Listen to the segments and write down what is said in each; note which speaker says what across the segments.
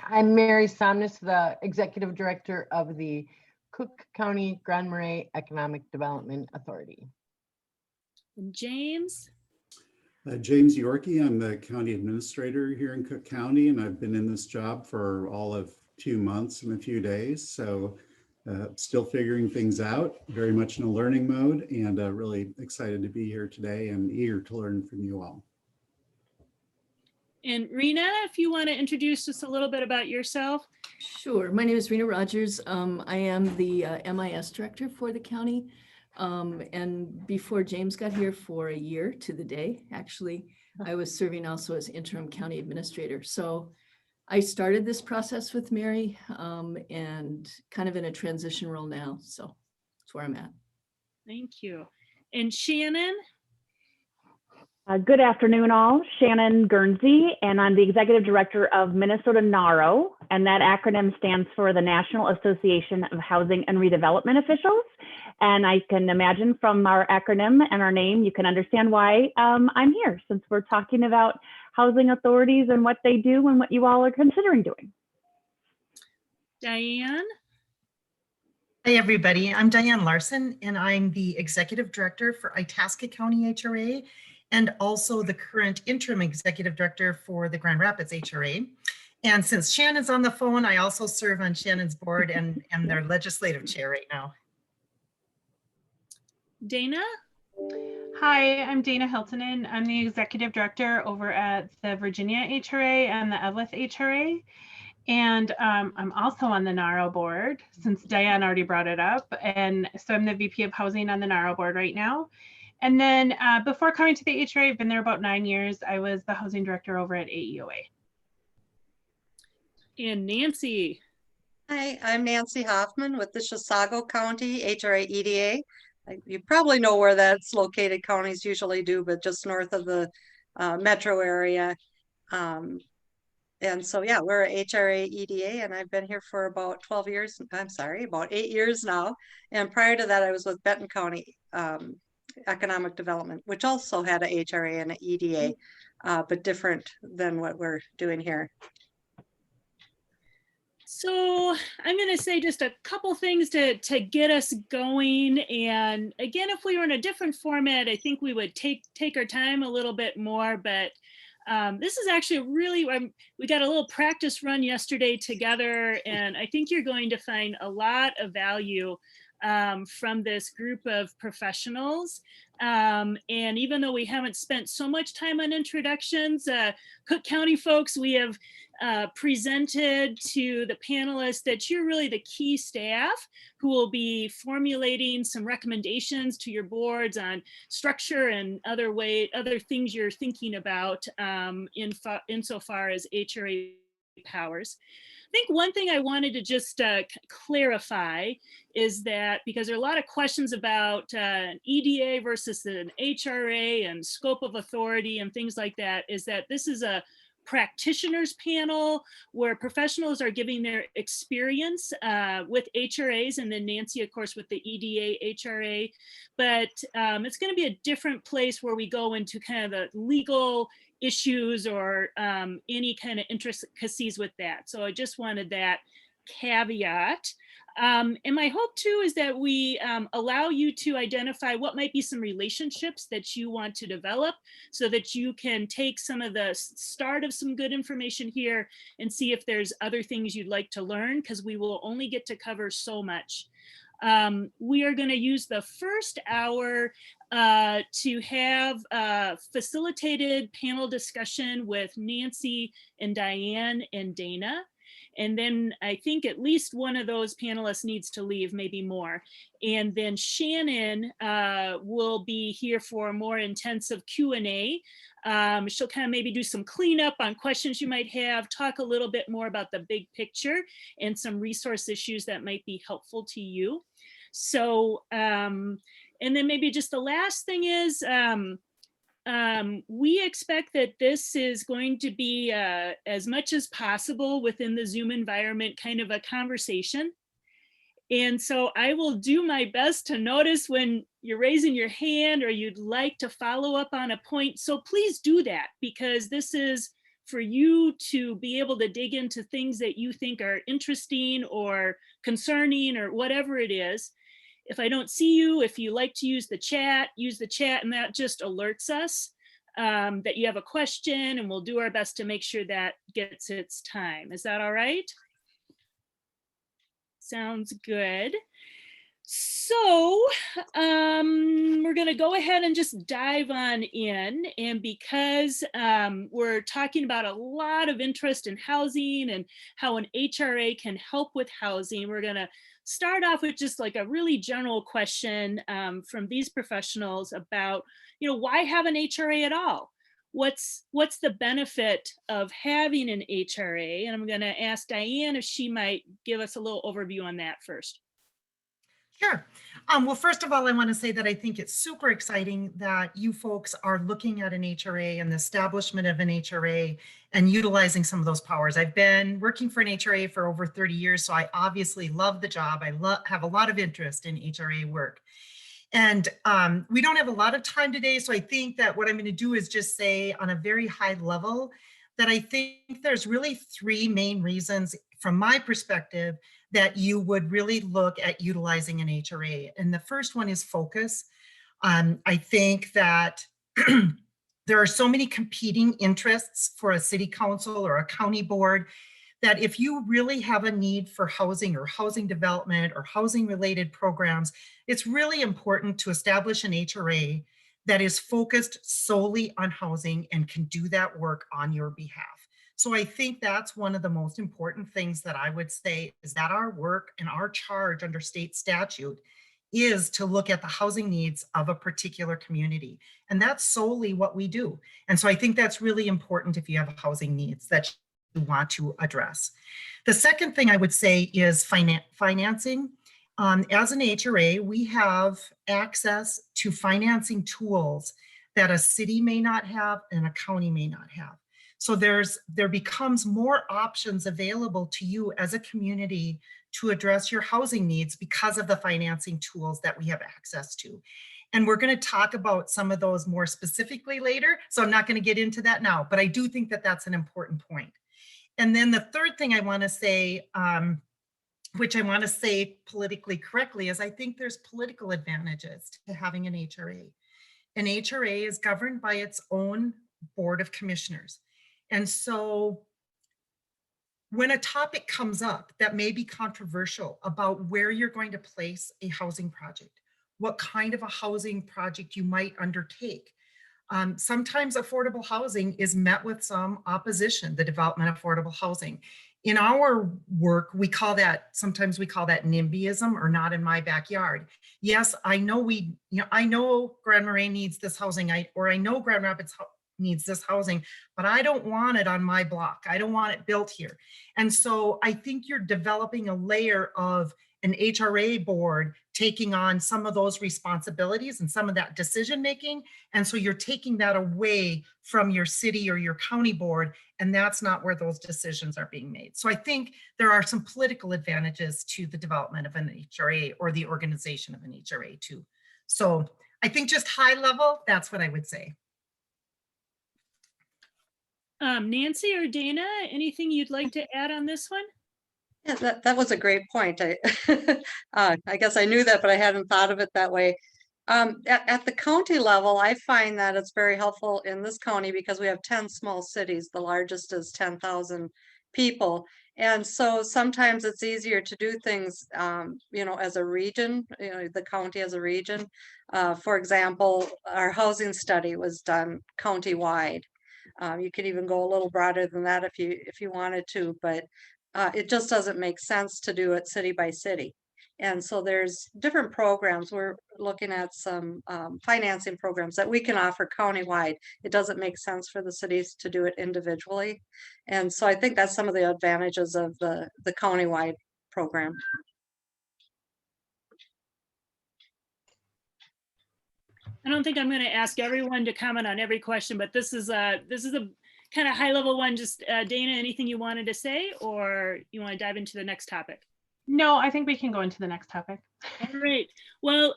Speaker 1: I'm Mary Somnus, the Executive Director of the Cook County Grand Marais Economic Development Authority.
Speaker 2: And James?
Speaker 3: James Yorkie, I'm the County Administrator here in Cook County, and I've been in this job for all of 2 months and a few days. So still figuring things out, very much in a learning mode, and really excited to be here today and eager to learn from you all.
Speaker 2: And Rena, if you want to introduce us a little bit about yourself.
Speaker 4: Sure. My name is Rena Rogers. I am the MIS director for the county. And before James got here, for a year to the day, actually, I was serving also as interim county administrator. So I started this process with Mary and kind of in a transition role now. So that's where I'm at.
Speaker 2: Thank you. And Shannon?
Speaker 5: Good afternoon, all. Shannon Guernsey, and I'm the Executive Director of Minnesota NARO, and that acronym stands for the National Association of Housing and Redevelopment Officials. And I can imagine from our acronym and our name, you can understand why I'm here, since we're talking about housing authorities and what they do and what you all are considering doing.
Speaker 2: Diane?
Speaker 6: Hi, everybody. I'm Diane Larson, and I'm the Executive Director for Itasca County HRA, and also the current interim executive director for the Grand Rapids HRA. And since Shannon's on the phone, I also serve on Shannon's board and am their legislative chair right now.
Speaker 2: Dana?
Speaker 7: Hi, I'm Dana Hiltonen. I'm the executive director over at the Virginia HRA and the Eveleth HRA. And I'm also on the NARO board, since Diane already brought it up. And so I'm the VP of Housing on the NARO board right now. And then before coming to the HRA, I've been there about 9 years. I was the housing director over at AEOA.
Speaker 2: And Nancy?
Speaker 8: Hi, I'm Nancy Hoffman with the Chisago County HRA EDA. You probably know where that's located. Counties usually do, but just north of the metro area. And so, yeah, we're a HRA EDA, and I've been here for about 12 years. I'm sorry, about 8 years now. And prior to that, I was with Benton County Economic Development, which also had a HRA and an EDA, but different than what we're doing here.
Speaker 2: So I'm going to say just a couple things to get us going. And again, if we were in a different format, I think we would take our time a little bit more. But this is actually really, we got a little practice run yesterday together, and I think you're going to find a lot of value from this group of professionals. And even though we haven't spent so much time on introductions, Cook County folks, we have presented to the panelists that you're really the key staff who will be formulating some recommendations to your boards on structure and other things you're thinking about insofar as HRA powers. I think one thing I wanted to just clarify is that, because there are a lot of questions about an EDA versus an HRA and scope of authority and things like that, is that this is a practitioners panel where professionals are giving their experience with HRAs, and then Nancy, of course, with the EDA HRA. But it's going to be a different place where we go into kind of the legal issues or any kind of intricacies with that. So I just wanted that caveat. And my hope too is that we allow you to identify what might be some relationships that you want to develop, so that you can take some of the start of some good information here and see if there's other things you'd like to learn, because we will only get to cover so much. We are going to use the first hour to have a facilitated panel discussion with Nancy and Diane and Dana. And then I think at least one of those panelists needs to leave, maybe more. And then Shannon will be here for a more intensive Q&A. She'll kind of maybe do some cleanup on questions you might have, talk a little bit more about the big picture and some resource issues that might be helpful to you. So, and then maybe just the last thing is, we expect that this is going to be as much as possible within the Zoom environment, kind of a conversation. And so I will do my best to notice when you're raising your hand or you'd like to follow up on a point. So please do that, because this is for you to be able to dig into things that you think are interesting or concerning or whatever it is. If I don't see you, if you like to use the chat, and that just alerts us that you have a question, and we'll do our best to make sure that gets its time. Is that all right? Sounds good. So we're going to go ahead and just dive on in. And because we're talking about a lot of interest in housing and how an HRA can help with housing, we're going to start off with just like a really general question from these professionals about, why have an HRA at all? What's the benefit of having an HRA? And I'm going to ask Diane if she might give us a little overview on that first.
Speaker 6: Sure. Well, first of all, I want to say that I think it's super exciting that you folks are looking at an HRA and the establishment of an HRA and utilizing some of those powers. I've been working for an HRA for over 30 years, so I obviously love the job. I have a lot of interest in HRA work. And we don't have a lot of time today, so I think that what I'm going to do is just say on a very high level that I think there's really three main reasons from my perspective that you would really look at utilizing an HRA. And the first one is focus. I think that there are so many competing interests for a city council or a county board that if you really have a need for housing or housing development or housing related programs, it's really important to establish an HRA that is focused solely on housing and can do that work on your behalf. So I think that's one of the most important things that I would say is that our work and our charge under state statute is to look at the housing needs of a particular community. And that's solely what we do. And so I think that's really important if you have housing needs that you want to address. The second thing I would say is financing. As an HRA, we have access to financing tools that a city may not have and a county may not have. So there becomes more options available to you as a community to address your housing needs because of the financing tools that we have access to. And we're going to talk about some of those more specifically later. So I'm not going to get into that now, but I do think that that's an important point. And then the third thing I want to say, which I want to say politically correctly, is I think there's political advantages to having an HRA. An HRA is governed by its own board of commissioners. And so when a topic comes up that may be controversial about where you're going to place a housing project, what kind of a housing project you might undertake, sometimes affordable housing is met with some opposition, the development of affordable housing. In our work, sometimes we call that NIMBYism, or not in my backyard. Yes, I know I know Grand Marais needs this housing, or I know Grand Rapids needs this housing, but I don't want it on my block. I don't want it built here. And so I think you're developing a layer of an HRA board taking on some of those responsibilities and some of that decision making. And so you're taking that away from your city or your county board, and that's not where those decisions are being made. So I think there are some political advantages to the development of an HRA or the organization of an HRA too. So I think just high level, that's what I would say.
Speaker 2: Nancy or Dana, anything you'd like to add on this one?
Speaker 8: Yeah, that was a great point. I guess I knew that, but I hadn't thought of it that way. At the county level, I find that it's very helpful in this county because we have 10 small cities. The largest is 10,000 people. And so sometimes it's easier to do things, as a region, the county as a region. For example, our housing study was done county-wide. You could even go a little broader than that if you wanted to, but it just doesn't make sense to do it city by city. And so there's different programs. We're looking at some financing programs that we can offer countywide. It doesn't make sense for the cities to do it individually. And so I think that's some of the advantages of the countywide program.
Speaker 2: I don't think I'm going to ask everyone to comment on every question, but this is a kind of high level one. Just Dana, anything you wanted to say, or you want to dive into the next topic?
Speaker 7: No, I think we can go into the next topic.
Speaker 2: All right. Well,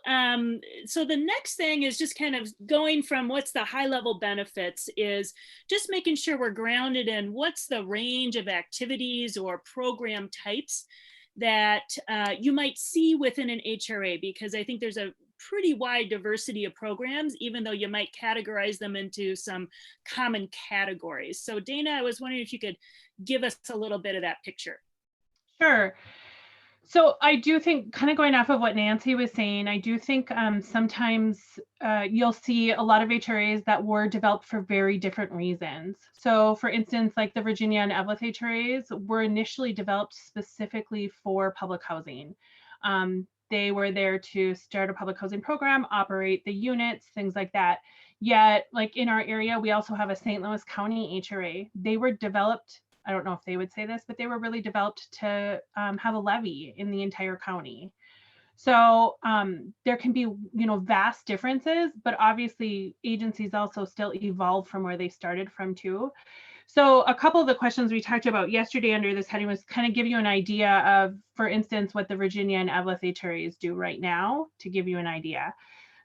Speaker 2: so the next thing is just kind of going from what's the high level benefits is just making sure we're grounded in what's the range of activities or program types that you might see within an HRA, because I think there's a pretty wide diversity of programs, even though you might categorize them into some common categories. So Dana, I was wondering if you could give us a little bit of that picture.
Speaker 7: Sure. So I do think, kind of going off of what Nancy was saying, I do think sometimes you'll see a lot of HRAs that were developed for very different reasons. So for instance, like the Virginia and Evelyn HRAs were initially developed specifically for public housing. They were there to start a public housing program, operate the units, things like that. Yet, like in our area, we also have a St. Louis County HRA. They were developed, I don't know if they would say this, but they were really developed to have a levy in the entire county. So there can be, vast differences, but obviously agencies also still evolve from where they started from too. So a couple of the questions we talked about yesterday under this heading was kind of give you an idea of, for instance, what the Virginia and Evelyn HRAs do right now, to give you an idea.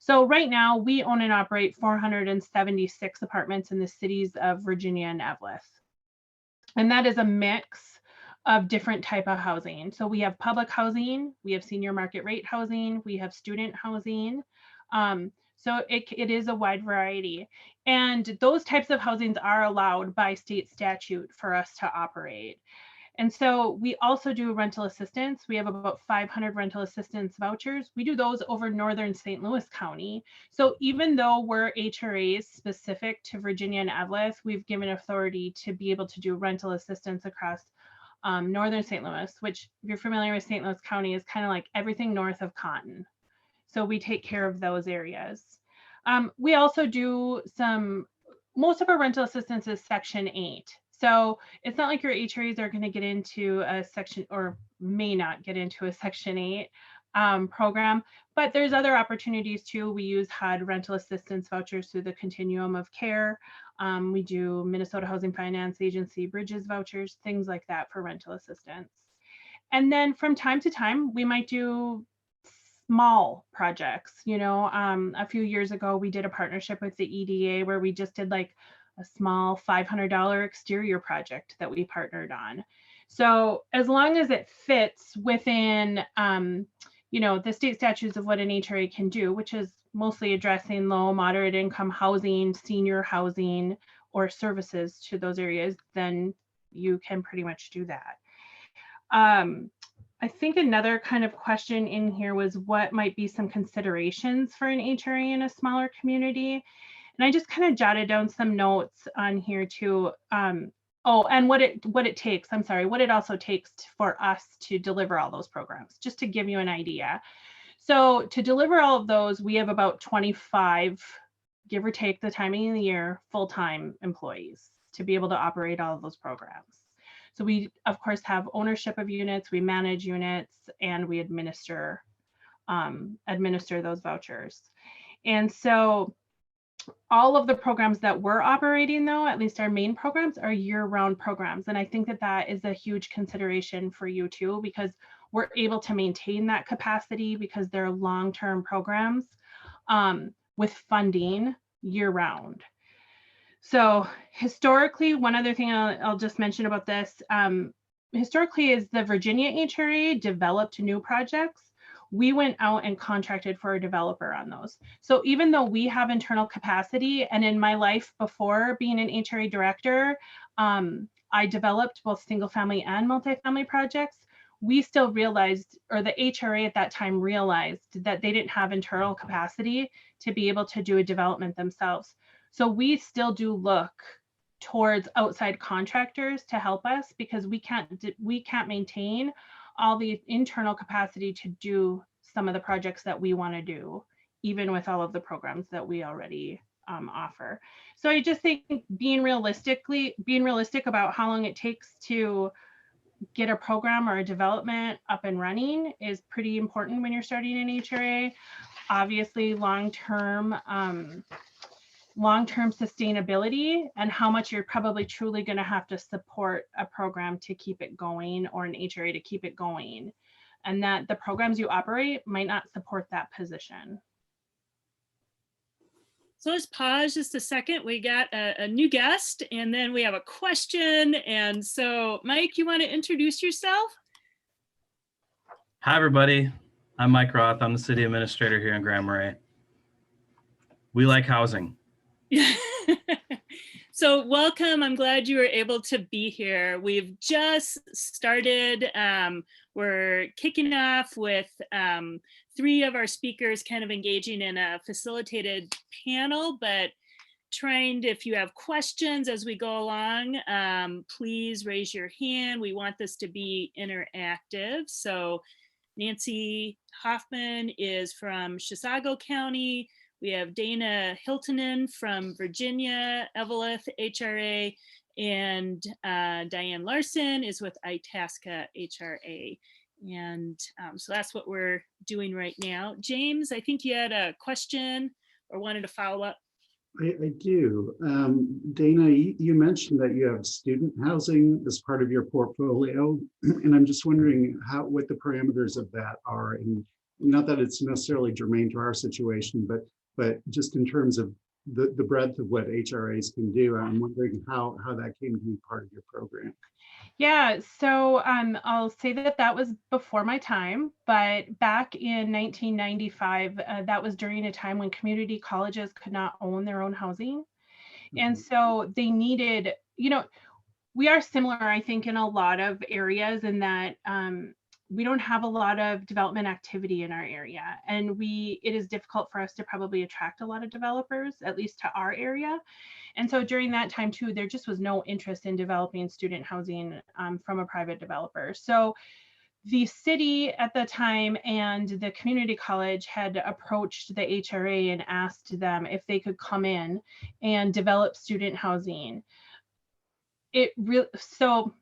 Speaker 7: So right now we own and operate 476 apartments in the cities of Virginia and Evelyn. And that is a mix of different type of housing. So we have public housing, we have senior market rate housing, we have student housing. So it is a wide variety. And those types of housings are allowed by state statute for us to operate. And so we also do rental assistance. We have about 500 rental assistance vouchers. We do those over northern St. Louis County. So even though we're HRAs specific to Virginia and Evelyn, we've given authority to be able to do rental assistance across northern St. Louis, which if you're familiar with St. Louis County is kind of like everything north of Canton. So we take care of those areas. We also do most of our rental assistance is Section 8. So it's not like your HRAs are going to get into a section, or may not get into a Section 8 program, but there's other opportunities too. We use HUD rental assistance vouchers through the continuum of care. We do Minnesota Housing Finance Agency bridges vouchers, things like that for rental assistance. And then from time to time, we might do small projects. A few years ago, we did a partnership with the EDA where we just did like a small $500 exterior project that we partnered on. So as long as it fits within, the state statutes of what an HRA can do, which is mostly addressing low, moderate income housing, senior housing, or services to those areas, then you can pretty much do that. I think another kind of question in here was what might be some considerations for an HRA in a smaller community. And I just kind of jotted down some notes on here too. And what it takes, what it also takes for us to deliver all those programs, just to give you an idea. So to deliver all of those, we have about 25, give or take the timing of the year, full-time employees to be able to operate all of those programs. So we, of course, have ownership of units, we manage units, and we administer those vouchers. And so all of the programs that we're operating, though, at least our main programs, are year-round programs. And I think that is a huge consideration for you too, because we're able to maintain that capacity because they're long-term programs with funding year-round. So historically, one other thing I'll just mention about this, historically is the Virginia HRA developed new projects. We went out and contracted for a developer on those. So even though we have internal capacity, and in my life before being an HRA director, I developed both single family and multifamily projects, we still realized, or the HRA at that time realized, that they didn't have internal capacity to be able to do a development themselves. So we still do look towards outside contractors to help us because we can't maintain all the internal capacity to do some of the projects that we want to do, even with all of the programs that we already offer. So I just think being realistic about how long it takes to get a program or a development up and running is pretty important when you're starting an HRA. Obviously, long-term sustainability and how much you're probably truly going to have to support a program to keep it going, or an HRA to keep it going, and that the programs you operate might not support that position.
Speaker 2: So let's pause just a second. We got a new guest and then we have a question. And so Mike, you want to introduce yourself?
Speaker 9: Hi, everybody. I'm Mike Roth. I'm the city administrator here in Grand Marais. We like housing.
Speaker 2: So welcome. I'm glad you were able to be here. We've just started. We're kicking off with 3 of our speakers kind of engaging in a facilitated panel, but trying to, if you have questions as we go along, please raise your hand. We want this to be interactive. So Nancy Hoffman is from Chisago County. We have Dana Hiltonen from Virginia, Evelyn HRA, and Diane Larson is with Itasca HRA. And so that's what we're doing right now. James, I think you had a question or wanted to follow up.
Speaker 3: I do. Dana, you mentioned that you have student housing as part of your portfolio, and I'm just wondering what the parameters of that are, and not that it's necessarily germane to our situation, but just in terms of the breadth of what HRAs can do. I'm wondering how that came to be part of your program.
Speaker 7: Yeah, so I'll say that was before my time, but back in 1995, that was during a time when community colleges could not own their own housing. And so they needed, we are similar, I think, in a lot of areas in that we don't have a lot of development activity in our area. And it is difficult for us to probably attract a lot of developers, at least to our area. And so during that time too, there just was no interest in developing student housing from a private developer. So the city at the time and the community college had approached the HRA and asked them if they could come in and develop student housing. So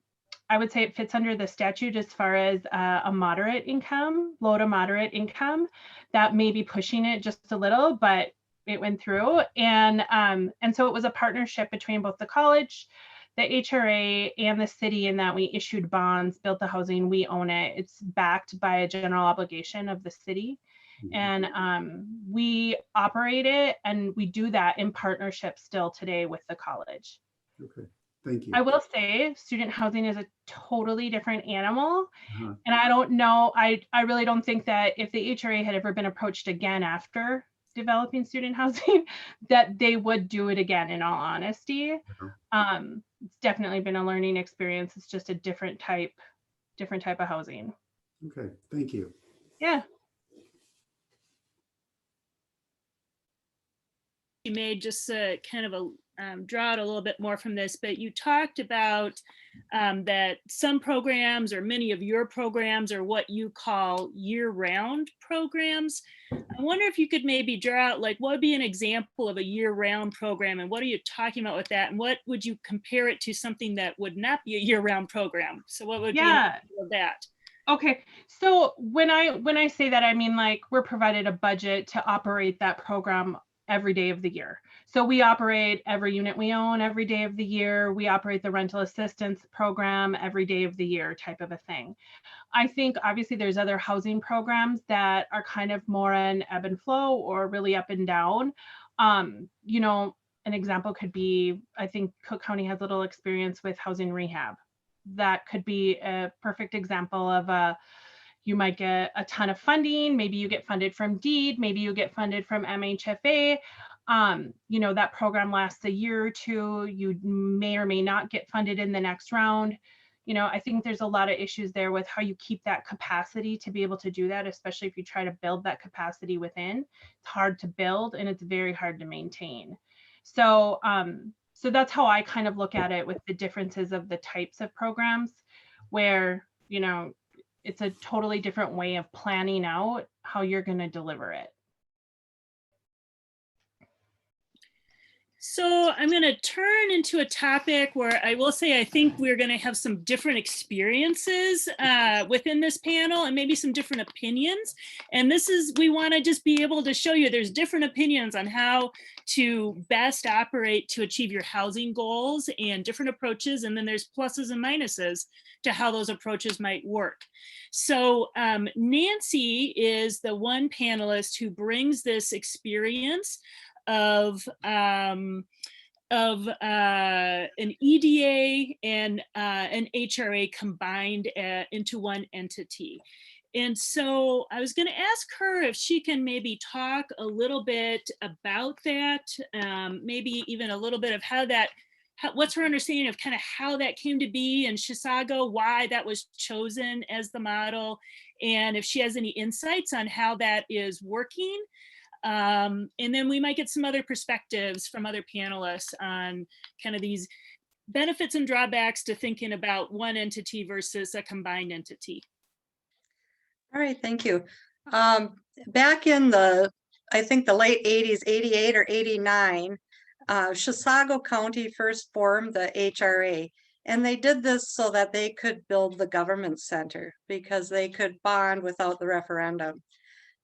Speaker 7: I would say it fits under the statute as far as a moderate income, low to moderate income. That may be pushing it just a little, but it went through. And so it was a partnership between both the college, the HRA, and the city, in that we issued bonds, built the housing, we own it. It's backed by a general obligation of the city. And we operate it, and we do that in partnership still today with the college.
Speaker 3: Okay. Thank you.
Speaker 7: I will say student housing is a totally different animal. And I don't know, I really don't think that if the HRA had ever been approached again after developing student housing, that they would do it again, in all honesty. It's definitely been a learning experience. It's just a different type of housing.
Speaker 3: Okay, thank you.
Speaker 7: Yeah.
Speaker 2: You made just kind of a draw out a little bit more from this, but you talked about that some programs, or many of your programs, are what you call year-round programs. I wonder if you could maybe draw out, like, what would be an example of a year-round program, and what are you talking about with that, and what would you compare it to something that would not be a year-round program? So what would be an example of that?
Speaker 7: Okay, so when I say that, I mean, like, we're provided a budget to operate that program every day of the year. So we operate every unit we own every day of the year. We operate the rental assistance program every day of the year, type of a thing. I think obviously there's other housing programs that are kind of more an ebb and flow, or really up and down. An example could be, I think Cook County has little experience with housing rehab. That could be a perfect example of you might get a ton of funding. Maybe you get funded from DEED, maybe you get funded from MHFA. That program lasts a year or two. You may or may not get funded in the next round. I think there's a lot of issues there with how you keep that capacity to be able to do that, especially if you try to build that capacity within. It's hard to build, and it's very hard to maintain. So that's how I kind of look at it, with the differences of the types of programs, where, it's a totally different way of planning out how you're going to deliver it.
Speaker 2: So I'm going to turn into a topic where I will say I think we're going to have some different experiences within this panel and maybe some different opinions. And this is, we want to just be able to show you there's different opinions on how to best operate to achieve your housing goals and different approaches. And then there's pluses and minuses to how those approaches might work. So Nancy is the one panelist who brings this experience of an EDA and an HRA combined into one entity. And so I was going to ask her if she can maybe talk a little bit about that, maybe even a little bit of how that, what's her understanding of kind of how that came to be in Chisago, why that was chosen as the model, and if she has any insights on how that is working. And then we might get some other perspectives from other panelists on kind of these benefits and drawbacks to thinking about one entity versus a combined entity.
Speaker 8: All right, thank you. Back in I think the late 80s, 88 or 89, Chisago County first formed the HRA. And they did this so that they could build the government center because they could bond without the referendum.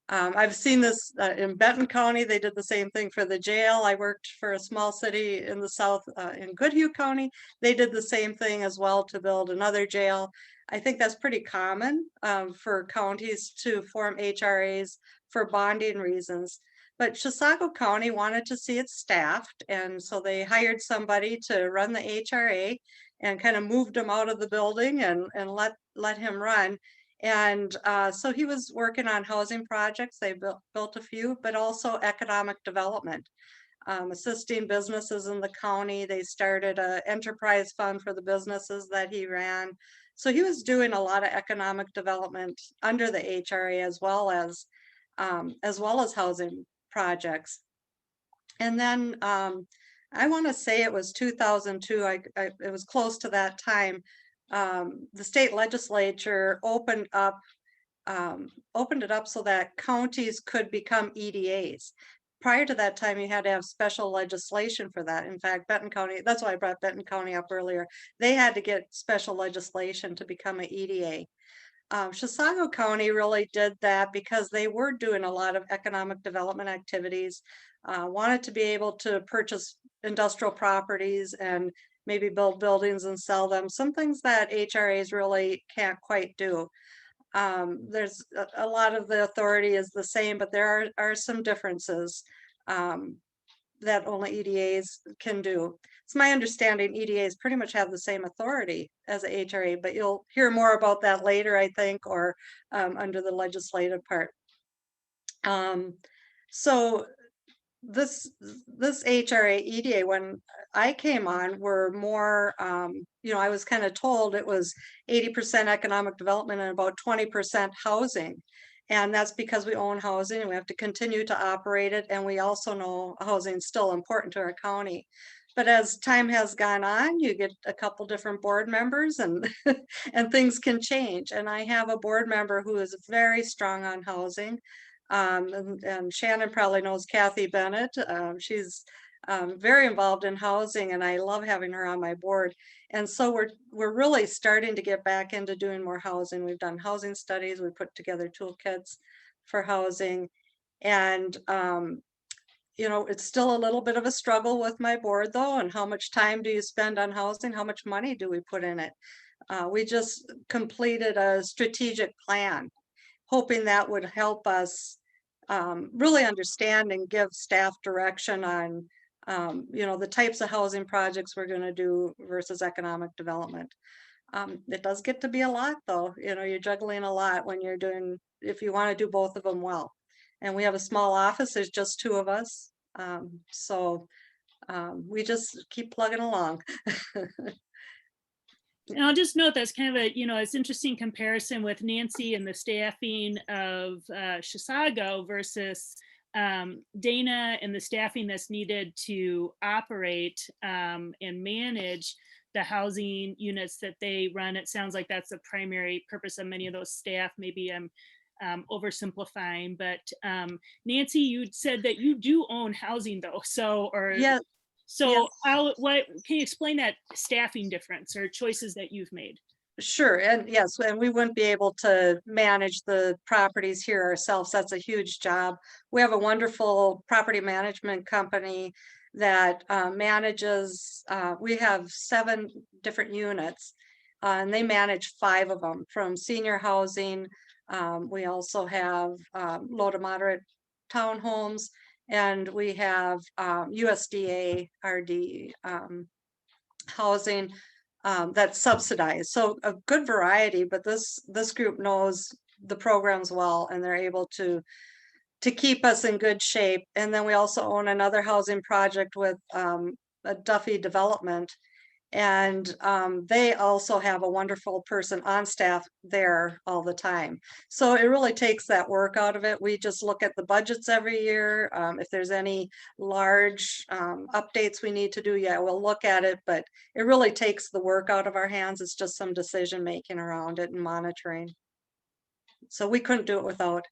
Speaker 8: I've seen this in Benton County. They did the same thing for the jail. I worked for a small city in the south in Goodhue County. They did the same thing as well to build another jail. I think that's pretty common for counties to form HRAs for bonding reasons. But Chisago County wanted to see it staffed, and so they hired somebody to run the HRA and kind of moved him out of the building and let him run. And so he was working on housing projects. They built a few, but also economic development, assisting businesses in the county. They started an enterprise fund for the businesses that he ran. So he was doing a lot of economic development under the HRA as well as housing projects. And then I want to say it was 2002. It was close to that time. The state legislature opened it up so that counties could become EDAs. Prior to that time, you had to have special legislation for that. In fact, Benton County, that's why I brought Benton County up earlier. They had to get special legislation to become an EDA. Chisago County really did that because they were doing a lot of economic development activities, wanted to be able to purchase industrial properties and maybe build buildings and sell them, some things that HRAs really can't quite do. There's a lot of the authority is the same, but there are some differences that only EDAs can do. It's my understanding EDAs pretty much have the same authority as a HRA, but you'll hear more about that later, I think, or under the legislative part. So this HRA EDA, when I came on, were more, I was kind of told it was 80% economic development and about 20% housing. And that's because we own housing and we have to continue to operate it. And we also know housing is still important to our county. But as time has gone on, you get a couple different board members and and things can change. And I have a board member who is very strong on housing. And Shannon probably knows Kathy Bennett. She's very involved in housing, and I love having her on my board. And so we're really starting to get back into doing more housing. We've done housing studies. We put together toolkits for housing, and it's still a little bit of a struggle with my board though. And how much time do you spend on housing? How much money do we put in it? We just completed a strategic plan, hoping that would help us really understand and give staff direction on the types of housing projects we're going to do versus economic development. It does get to be a lot though. You're juggling a lot when you're doing, if you want to do both of them well. And we have a small office, there's just two of us. So we just keep plugging along.
Speaker 2: And I'll just note that's kind of it's interesting comparison with Nancy and the staffing of Chisago versus Dana and the staffing that's needed to operate and manage the housing units that they run. It sounds like that's the primary purpose of many of those staff. Maybe I'm oversimplifying, but Nancy, you said that you do own housing though. So,
Speaker 8: Yeah.
Speaker 2: So
Speaker 8: Yes.
Speaker 2: what can you explain that staffing difference or choices that you've made?
Speaker 8: Sure, and yes, and we wouldn't be able to manage the properties here ourselves. That's a huge job. We have a wonderful property management company that manages, we have 7 different units, and they manage 5 of them from senior housing. We also have low to moderate townhomes, and we have USDA RD housing that's subsidized. So a good variety, but this group knows the programs well, and they're able to keep us in good shape. And then we also own another housing project with a Duffy Development, and they also have a wonderful person on staff there all the time. So it really takes that work out of it. We just look at the budgets every year. If there's any large updates we need to do, yeah, we'll look at it, but it really takes the work out of our hands. It's just some decision making around it and monitoring. So we couldn't do it without.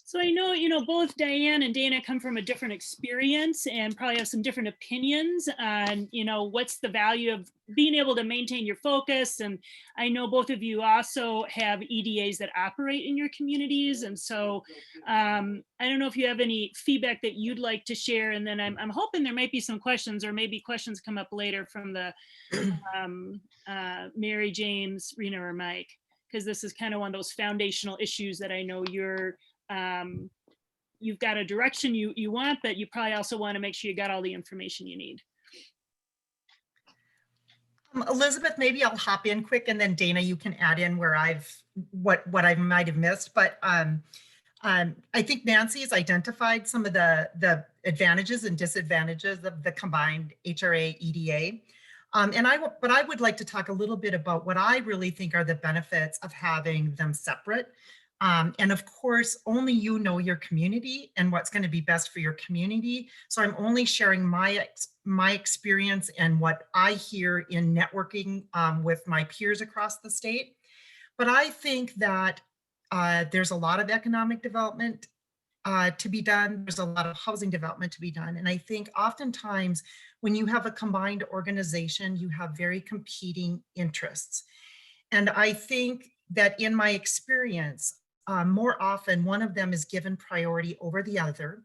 Speaker 2: So I know, you know, both Diane and Dana come from a different experience and probably have some different opinions on, you know, what's the value of being able to maintain your focus. And I know both of you also have EDAs that operate in your communities. And so I don't know if you have any feedback that you'd like to share. And then I'm hoping there might be some questions, or maybe questions come up later from the Mary, James, Rena, or Mike, because this is kind of one of those foundational issues that I know you've got a direction you want, but you probably also want to make sure you got all the information you need.
Speaker 6: Elizabeth, maybe I'll hop in quick, and then Dana, you can add in where what I might have missed. But I think Nancy has identified some of the advantages and disadvantages of the combined HRA EDA. But I would like to talk a little bit about what I really think are the benefits of having them separate. And of course, only you know your community and what's going to be best for your community. So I'm only sharing my experience and what I hear in networking with my peers across the state. But I think that there's a lot of economic development to be done. There's a lot of housing development to be done. And I think oftentimes when you have a combined organization, you have very competing interests. And I think that in my experience, more often one of them is given priority over the other.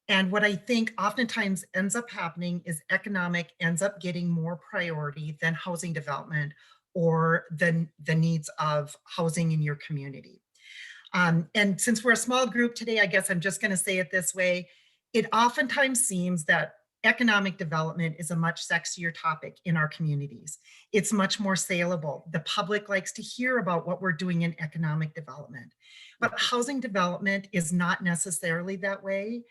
Speaker 6: And what I think oftentimes ends up happening is economic ends up getting more priority than housing development or the needs of housing in your community. And since we're a small group today, I guess I'm just going to say it this way. It oftentimes seems that economic development is a much sexier topic in our communities. It's much more saleable. The public likes to hear about what we're doing in economic development. But housing development is not necessarily that way,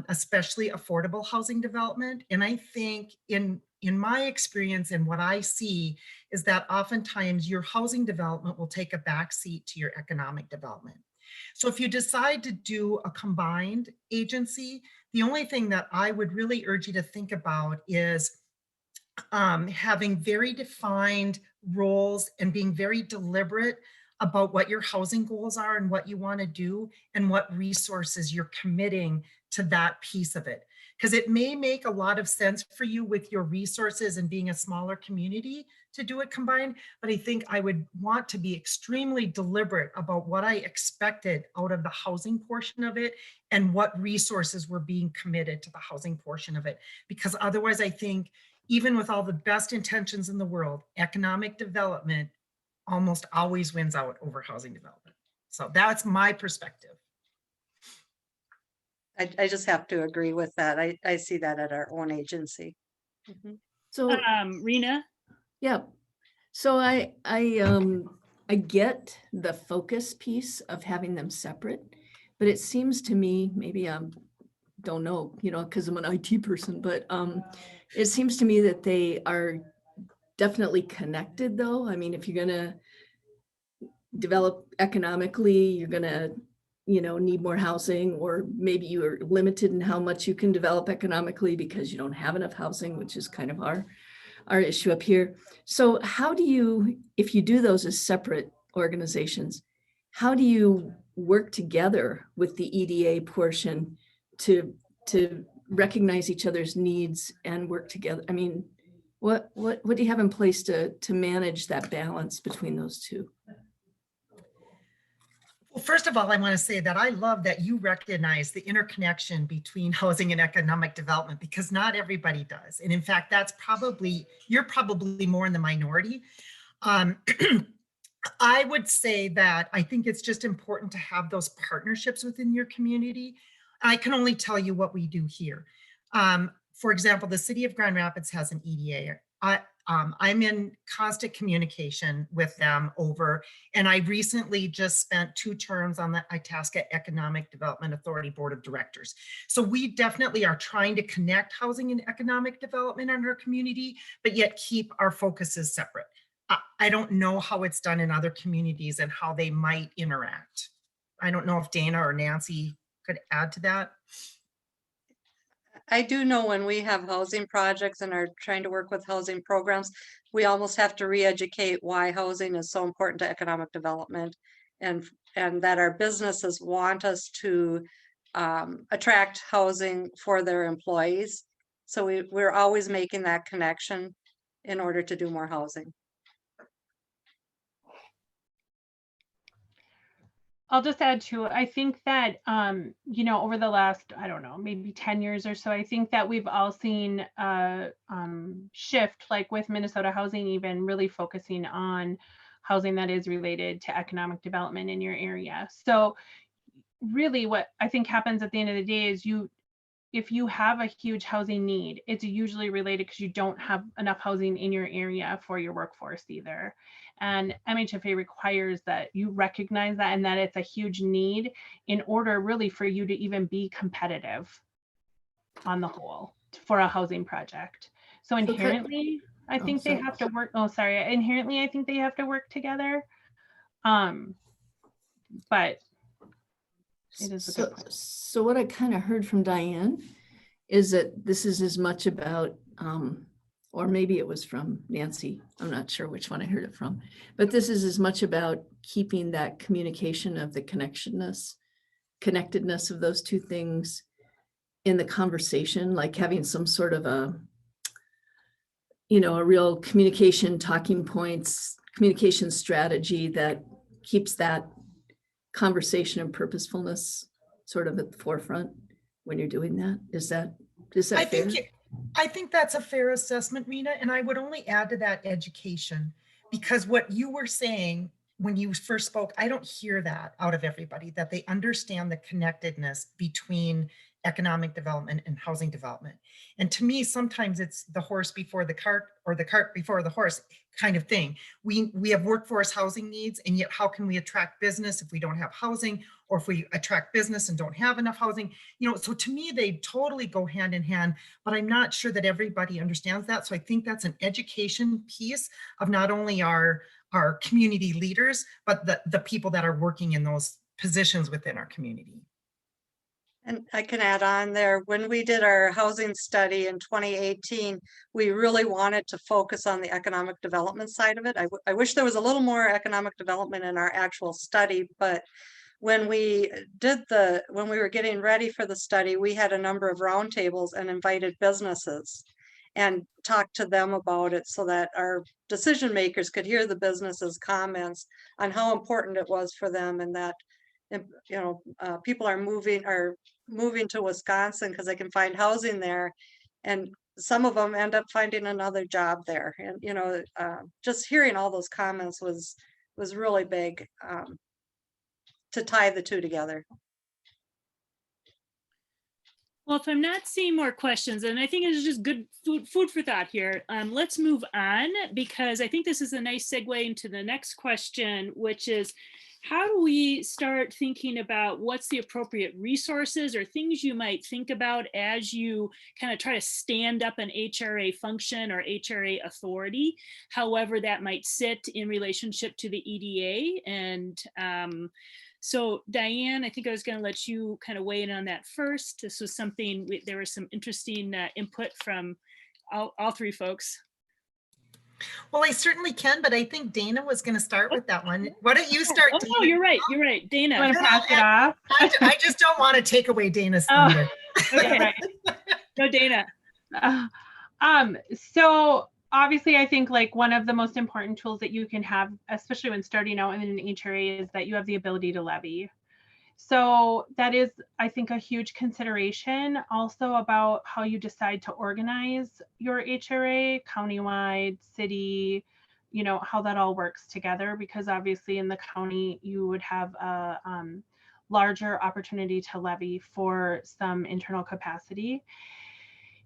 Speaker 6: especially affordable housing development. And I think in my experience and what I see is that oftentimes your housing development will take a backseat to your economic development. So if you decide to do a combined agency, the only thing that I would really urge you to think about is having very defined roles and being very deliberate about what your housing goals are and what you want to do and what resources you're committing to that piece of it. Because it may make a lot of sense for you with your resources and being a smaller community to do it combined, but I think I would want to be extremely deliberate about what I expected out of the housing portion of it and what resources were being committed to the housing portion of it. Because otherwise, I think even with all the best intentions in the world, economic development almost always wins out over housing development. So that's my perspective.
Speaker 8: I just have to agree with that. I see that at our own agency. Mm-hmm.
Speaker 4: So
Speaker 2: Rena?
Speaker 4: yeah, so I get the focus piece of having them separate, but it seems to me, maybe I don't know, you know, because I'm an IT person, but it seems to me that they are definitely connected though. I mean, if you're gonna develop economically, you're gonna, you know, need more housing, or maybe you are limited in how much you can develop economically because you don't have enough housing, which is kind of our issue up here. So how do you, if you do those as separate organizations, how do you work together with the EDA portion to recognize each other's needs and work together? I mean, what do you have in place to manage that balance between those two?
Speaker 6: Well, first of all, I want to say that I love that you recognize the interconnection between housing and economic development, because not everybody does. And in fact, you're probably more in the minority. I would say that I think it's just important to have those partnerships within your community. I can only tell you what we do here. For example, the city of Grand Rapids has an EDA. I'm in constant communication with them and I recently just spent 2 terms on the Itasca Economic Development Authority Board of Directors. So we definitely are trying to connect housing and economic development in our community, but yet keep our focuses separate. I don't know how it's done in other communities and how they might interact. I don't know if Dana or Nancy could add to that.
Speaker 8: I do know when we have housing projects and are trying to work with housing programs, we almost have to re-educate why housing is so important to economic development, and that our businesses want us to attract housing for their employees. So we're always making that connection in order to do more housing.
Speaker 7: I'll just add to, I think that, you know, over the last, I don't know, maybe 10 years or so, I think that we've all seen a shift, like with Minnesota Housing, even really focusing on housing that is related to economic development in your area. So really what I think happens at the end of the day is if you have a huge housing need, it's usually related because you don't have enough housing in your area for your workforce either. And MHFA requires that you recognize that and that it's a huge need in order really for you to even be competitive on the whole for a housing project. So inherently, I think they have to work. Oh, sorry. Inherently, I think they have to work together. But it is a good point.
Speaker 4: So what I kind of heard from Diane is that this is as much about, or maybe it was from Nancy, I'm not sure which one I heard it from, but this is as much about keeping that communication of the connectedness of those two things in the conversation, like having some sort of a real communication talking points, communication strategy that keeps that conversation and purposefulness sort of at the forefront when you're doing that. Is that fair?
Speaker 6: I think that's a fair assessment, Rena. And I would only add to that education, because what you were saying when you first spoke, I don't hear that out of everybody, that they understand the connectedness between economic development and housing development. And to me, sometimes it's the horse before the cart, or the cart before the horse kind of thing. We have workforce housing needs, and yet how can we attract business if we don't have housing, or if we attract business and don't have enough housing? So to me, they totally go hand in hand, but I'm not sure that everybody understands that. So I think that's an education piece of not only our community leaders, but the people that are working in those positions within our community.
Speaker 8: And I can add on there, when we did our housing study in 2018, we really wanted to focus on the economic development side of it. I wish there was a little more economic development in our actual study, but when we were getting ready for the study, we had a number of roundtables and invited businesses and talked to them about it so that our decision makers could hear the businesses' comments on how important it was for them, and that people are moving to Wisconsin because they can find housing there, and some of them end up finding another job there. And just hearing all those comments was really big to tie the two together.
Speaker 2: Well, if I'm not seeing more questions, and I think it's just good food for thought here, let's move on, because I think this is a nice segue into the next question, which is, how do we start thinking about what's the appropriate resources or things you might think about as you kind of try to stand up an HRA function or HRA authority, however that might sit in relationship to the EDA? And so Diane, I think I was going to let you kind of weigh in on that first. This was something, there was some interesting input from all three folks.
Speaker 6: Well, I certainly can, but I think Dana was going to start with that one. Why don't you start,
Speaker 2: Oh,
Speaker 6: Dana?
Speaker 2: no, you're right. You're right.
Speaker 7: You
Speaker 2: Dana.
Speaker 7: want to pass it off?
Speaker 6: I just don't want to take away Dana's
Speaker 7: Oh.
Speaker 6: thunder.
Speaker 7: Okay, right.
Speaker 2: No, Dana.
Speaker 7: So obviously, I think like one of the most important tools that you can have, especially when starting out in an HRA, is that you have the ability to levy. So that is, I think, a huge consideration also about how you decide to organize your HRA, countywide, city, you know, how that all works together, because obviously in the county, you would have a larger opportunity to levy for some internal capacity.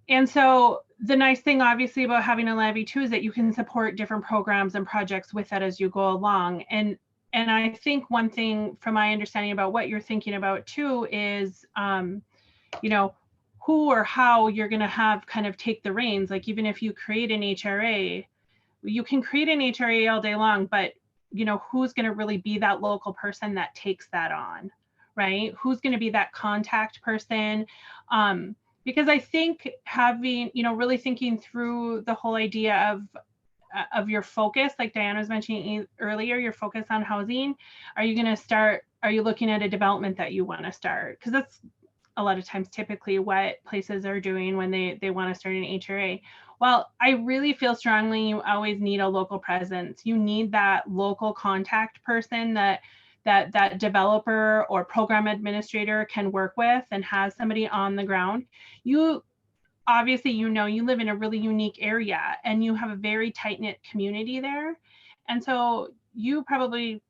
Speaker 7: And so the nice thing obviously about having a levy too is that you can support different programs and projects with that as you go along. And I think one thing from my understanding about what you're thinking about too is, you know, who or how you're going to have kind of take the reins. Like even if you create an HRA, you can create an HRA all day long, but you know, who's going to really be that local person that takes that on, right? Who's going to be that contact person? Because I think having, you know, really thinking through the whole idea of your focus, like Diana was mentioning earlier, your focus on housing. Are you looking at a development that you want to start? Because that's a lot of times typically what places are doing when they want to start an HRA. Well, I really feel strongly you always need a local presence. You need that local contact person that developer or program administrator can work with and has somebody on the ground. You obviously, you know, you live in a really unique area and you have a very tight-knit community there. And so you probably,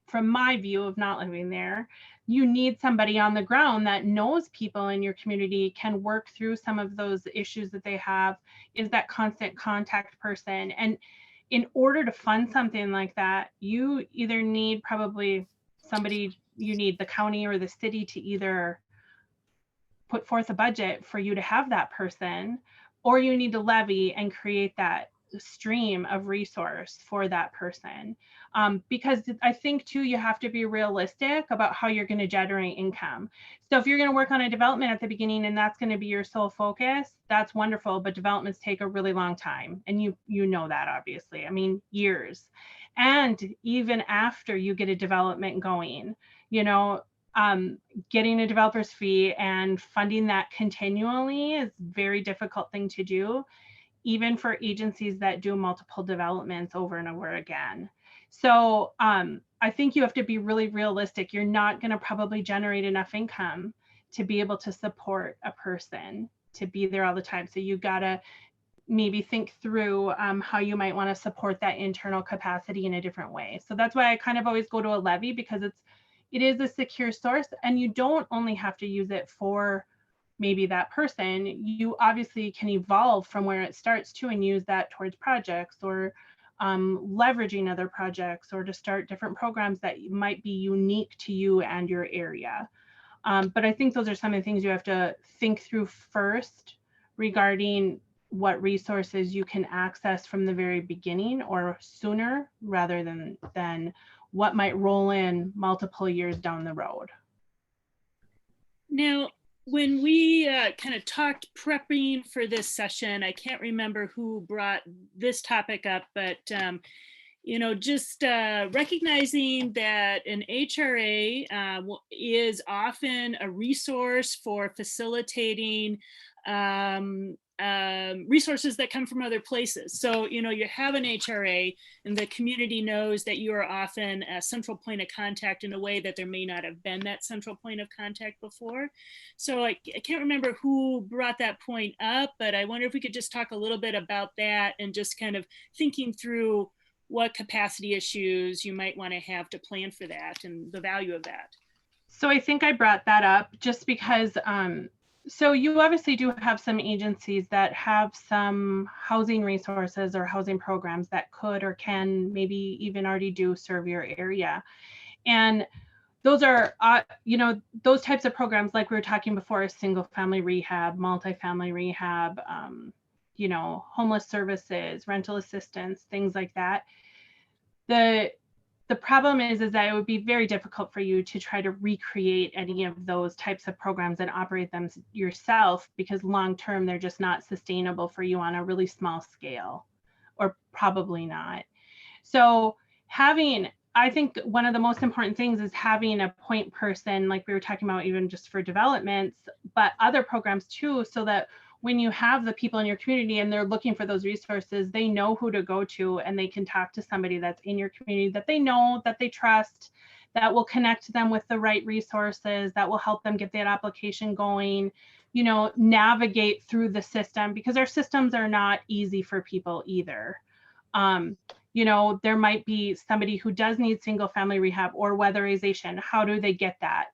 Speaker 7: from my view of not living there, you need somebody on the ground that knows people in your community, can work through some of those issues that they have, is that constant contact person. And in order to fund something like that, you either need probably somebody, you need the county or the city to either put forth a budget for you to have that person, or you need to levy and create that stream of resource for that person. Because I think too, you have to be realistic about how you're going to generate income. So if you're going to work on a development at the beginning and that's going to be your sole focus, that's wonderful, but developments take a really long time. And you know that obviously, I mean, years. And even after you get a development going, you know, getting a developer's fee and funding that continually is a very difficult thing to do, even for agencies that do multiple developments over and over again. So I think you have to be really realistic. You're not going to probably generate enough income to be able to support a person to be there all the time. So you got to maybe think through how you might want to support that internal capacity in a different way. So that's why I kind of always go to a levy, because it is a secure source, and you don't only have to use it for maybe that person. You obviously can evolve from where it starts to and use that towards projects or leveraging other projects, or to start different programs that might be unique to you and your area. But I think those are some of the things you have to think through first regarding what resources you can access from the very beginning or sooner, rather than what might roll in multiple years down the road.
Speaker 2: Now, when we kind of talked prepping for this session, I can't remember who brought this topic up, but you know, just recognizing that an HRA is often a resource for facilitating resources that come from other places. So, you know, you have an HRA and the community knows that you are often a central point of contact in a way that there may not have been that central point of contact before. So I can't remember who brought that point up, but I wonder if we could just talk a little bit about that and just kind of thinking through what capacity issues you might want to have to plan for that and the value of that.
Speaker 7: So I think I brought that up just because so you obviously do have some agencies that have some housing resources or housing programs that could or can maybe even already do serve your area. And those are, you know, those types of programs like we were talking before, single family rehab, multifamily rehab, you know, homeless services, rental assistance, things like that. The problem is that it would be very difficult for you to try to recreate any of those types of programs and operate them yourself, because long term they're just not sustainable for you on a really small scale, or Probably not. So I think one of the most important things is having a point person, like we were talking about, even just for developments, but other programs too, so that when you have the people in your community and they're looking for those resources, they know who to go to and they can talk to somebody that's in your community that they know, that they trust, that will connect them with the right resources, that will help them get that application going, navigate through the system, because our systems are not easy for people either. There might be somebody who does need single family rehab or weatherization. How do they get that?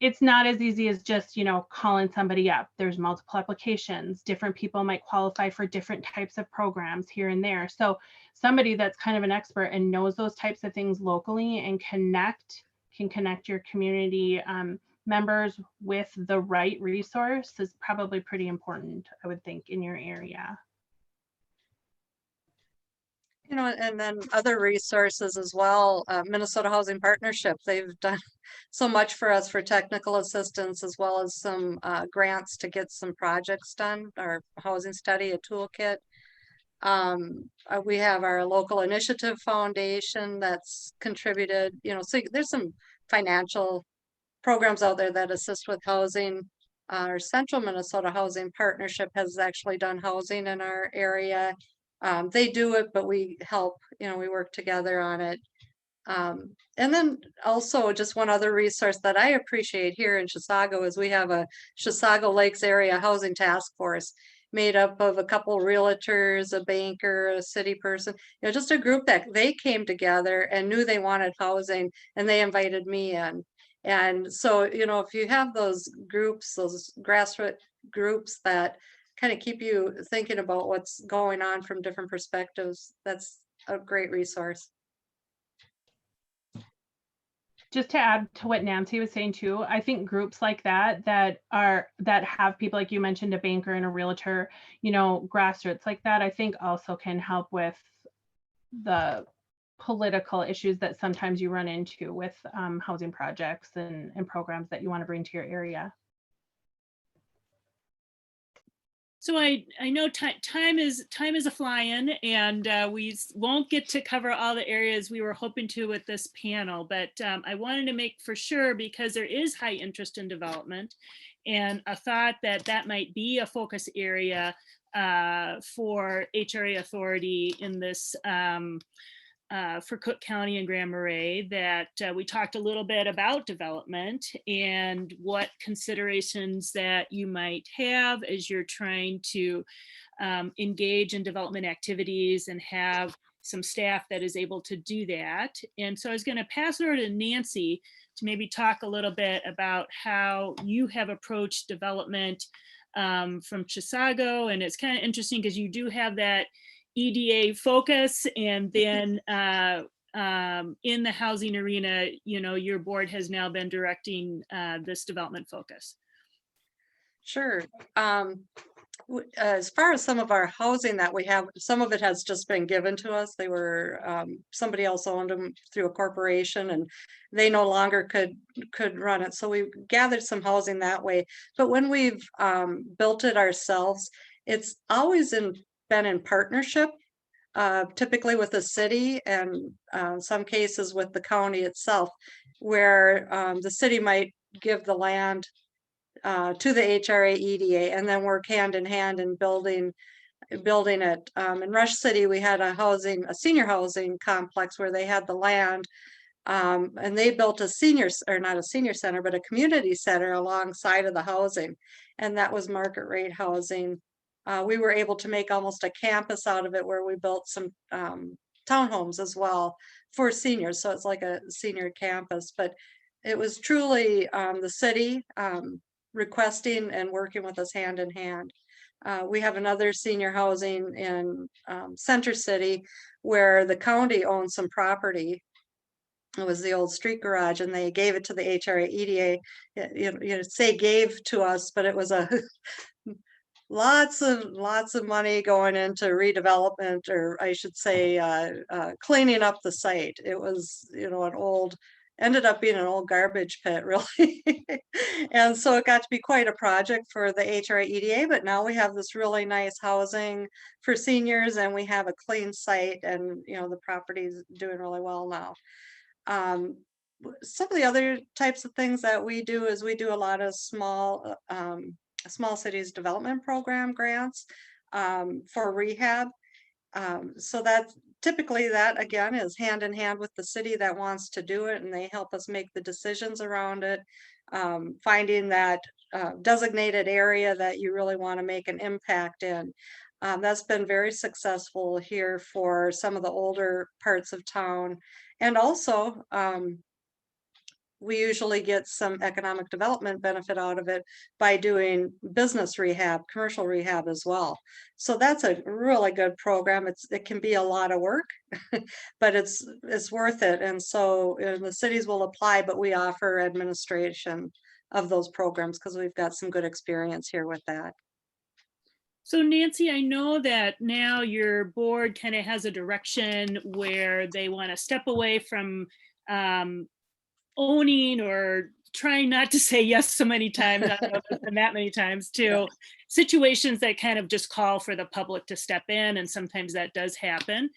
Speaker 7: It's not as easy as just, calling somebody up. There's multiple applications. Different people might qualify for different types of programs here and there. So somebody that's kind of an expert and knows those types of things locally and can connect your community members with the right resource is probably pretty important, I would think, in your area.
Speaker 8: And then other resources as well. Minnesota Housing Partnership, they've done so much for us for technical assistance, as well as some grants to get some projects done, our housing study, a toolkit. We have our local initiative foundation that's contributed, so there's some financial programs out there that assist with housing. Our Central Minnesota Housing Partnership has actually done housing in our area. They do it, but we help, we work together on it. And then also just one other resource that I appreciate here in Chisago is we have a Chisago Lakes Area Housing Task Force made up of a couple realtors, a banker, a city person, just a group that they came together and knew they wanted housing, and they invited me in. And so, if you have those groups, those grassroots groups that kind of keep you thinking about what's going on from different perspectives, that's a great resource.
Speaker 7: Just to add to what Nancy was saying too, I think groups like that have people, like you mentioned, a banker and a realtor, grassroots like that, I think also can help with the political issues that sometimes you run into with housing projects and programs that you want to bring to your area.
Speaker 2: So I know time is a flying, and we won't get to cover all the areas we were hoping to with this panel, but I wanted to make for sure, because there is high interest in development and a thought that might be a focus area for HRA authority in this for Cook County and Grand Marais, that we talked a little bit about development and what considerations that you might have as you're trying to engage in development activities and have some staff that is able to do that. And so I was going to pass it over to Nancy to maybe talk a little bit about how you have approached development from Chisago. And it's kind of interesting because you do have that EDA focus, and then in the housing arena, your board has now been directing this development focus.
Speaker 8: Sure. As far as some of our housing that we have, some of it has just been given to us. They were somebody else owned them through a corporation, and they no longer could run it. So we gathered some housing that way. But when we've built it ourselves, it's always been in partnership, typically with the city, and some cases with the county itself, where the city might give the land to the HRA EDA and then work hand in hand in building it. In Rush City, we had a senior housing complex where they had the land, and they built not a senior center, but a community center alongside of the housing, and that was market rate housing. We were able to make almost a campus out of it, where we built some townhomes as well for seniors. So it's like a senior campus, but it was truly the city requesting and working with us hand in hand. We have another senior housing in Center City where the county owns some property. It was the old street garage, and they gave it to the HRA EDA. Say gave to us, but it was a lots of money going into redevelopment, or I should say cleaning up the site. It was an old ended up being an old garbage pit, really. And so it got to be quite a project for the HRA EDA, but now we have this really nice housing for seniors, and we have a clean site, and the property's doing really well now. Some of the other types of things that we do is we do a lot of small cities development program grants for rehab. So that typically that again is hand in hand with the city that wants to do it, and they help us make the decisions around it. Finding that designated area that you really want to make an impact in. That's been very successful here for some of the older parts of town. And also, we usually get some economic development benefit out of it by doing business rehab, commercial rehab as well. So that's a really good program. It can be a lot of work, but it's worth it. And so the cities will apply, but we offer administration of those programs because we've got some good experience here with that.
Speaker 2: So Nancy, I know that now your board kind of has a direction where they want to step away from owning or trying not to say yes so many times, I don't know if it's been that many times, to situations that kind of just call for the public to step in, and sometimes that does happen.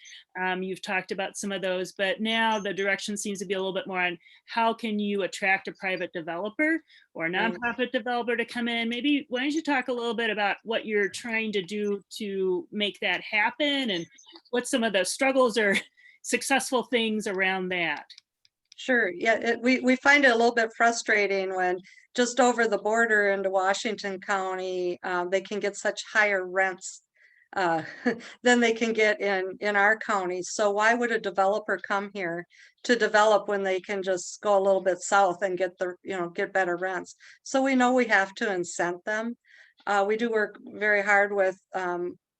Speaker 2: You've talked about some of those, but now the direction seems to be a little bit more on how can you attract a private developer or a nonprofit developer to come in. Maybe why don't you talk a little bit about what you're trying to do to make that happen, and what some of the struggles or successful things around that?
Speaker 8: Sure. Yeah, we find it a little bit frustrating when just over the border into Washington County, they can get such higher rents than they can get in our county. So why would a developer come here to develop when they can just go a little bit south and get get better rents? So we know we have to incent them. We do work very hard with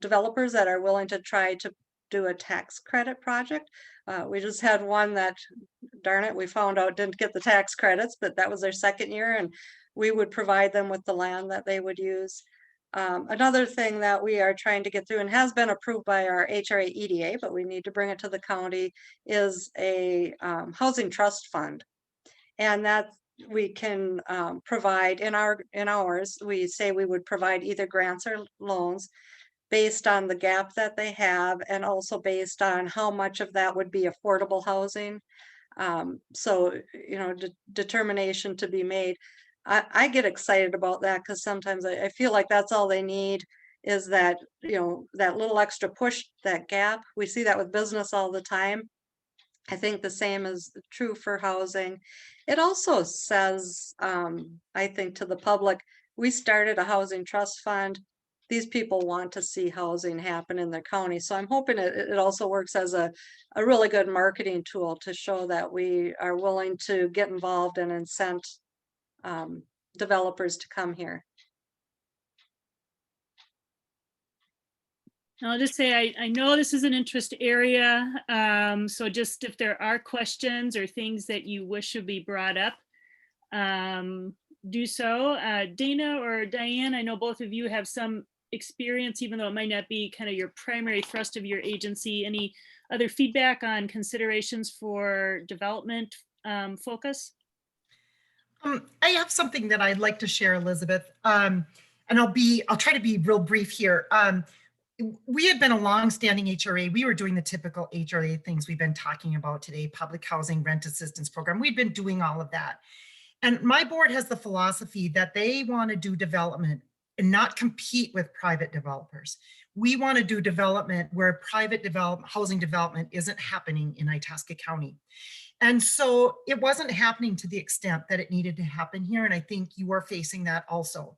Speaker 8: developers that are willing to try to do a tax credit project. We just had one that, darn it, we found out didn't get the tax credits, but that was their second year, and we would provide them with the land that they would use. Another thing that we are trying to get through and has been approved by our HRA EDA, but we need to bring it to the county, is a housing trust fund. And that we can provide in ours, we say we would provide either grants or loans based on the gap that they have, and also based on how much of that would be affordable housing. So, determination to be made. I get excited about that because sometimes I feel like that's all they need is that, that little extra push, that gap. We see that with business all the time. I think the same is true for housing. It also says, I think, to the public, we started a housing trust fund. These people want to see housing happen in their county. So I'm hoping it also works as a really good marketing tool to show that we are willing to get involved and incent developers to come here.
Speaker 2: I'll just say, I know this is an interest area. So just if there are questions or things that you wish should be brought up, do so. Dana or Diane, I know both of you have some experience, even though it might not be kind of your primary thrust of your agency. Any other feedback on considerations for development focus?
Speaker 6: I have something that I'd like to share, Elizabeth, and I'll try to be real brief here. We had been a long-standing HRA. We were doing the typical HRA things we've been talking about today, public housing rent assistance program. We've been doing all of that. And my board has the philosophy that they want to do development and not compete with private developers. We want to do development where private housing development isn't happening in Itasca County. And so it wasn't happening to the extent that it needed to happen here. And I think you are facing that also.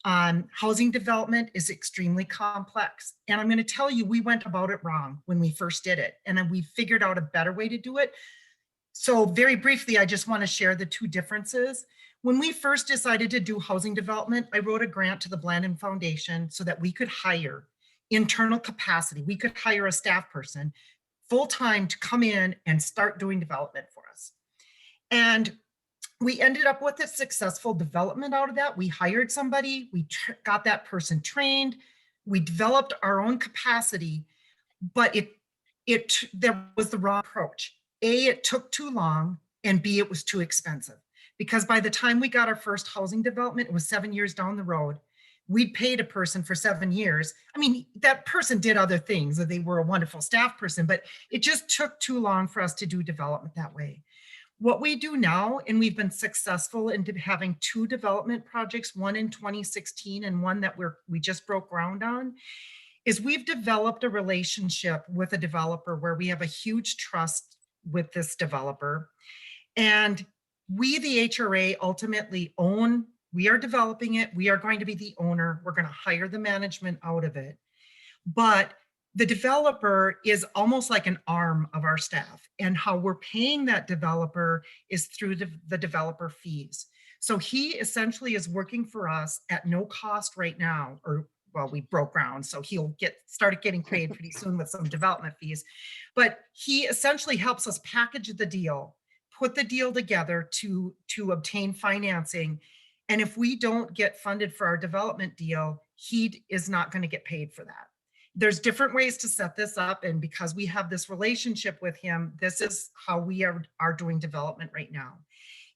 Speaker 6: Housing development is extremely complex. And I'm going to tell you, we went about it wrong when we first did it. And then we figured out a better way to do it. So very briefly, I just want to share the two differences. When we first decided to do housing development, I wrote a grant to the Blandin Foundation so that we could hire internal capacity. We could hire a staff person full-time to come in and start doing development for us. And we ended up with a successful development out of that. We hired somebody, we got that person trained, we developed our own capacity, but there was the wrong approach. It took too long. and B, it was too expensive. Because by the time we got our first housing development, it was 7 years down the road. We'd paid a person for 7 years. I mean, that person did other things, they were a wonderful staff person, but it just took too long for us to do development that way. What we do now, and we've been successful in having 2 development projects, one in 2016 and one that we just broke ground on, is we've developed a relationship with a developer where we have a huge trust with this developer. And we, the HRA, ultimately own, we are developing it. We are going to be the owner. We're going to hire the management out of it. But the developer is almost like an arm of our staff. And how we're paying that developer is through the developer fees. So he essentially is working for us at no cost right now, or well, we broke ground, so he'll started getting paid pretty soon with some development fees. But he essentially helps us package the deal, put the deal together to obtain financing. And if we don't get funded for our development deal, he is not going to get paid for that. There's different ways to set this up. And because we have this relationship with him, this is how we are doing development right now.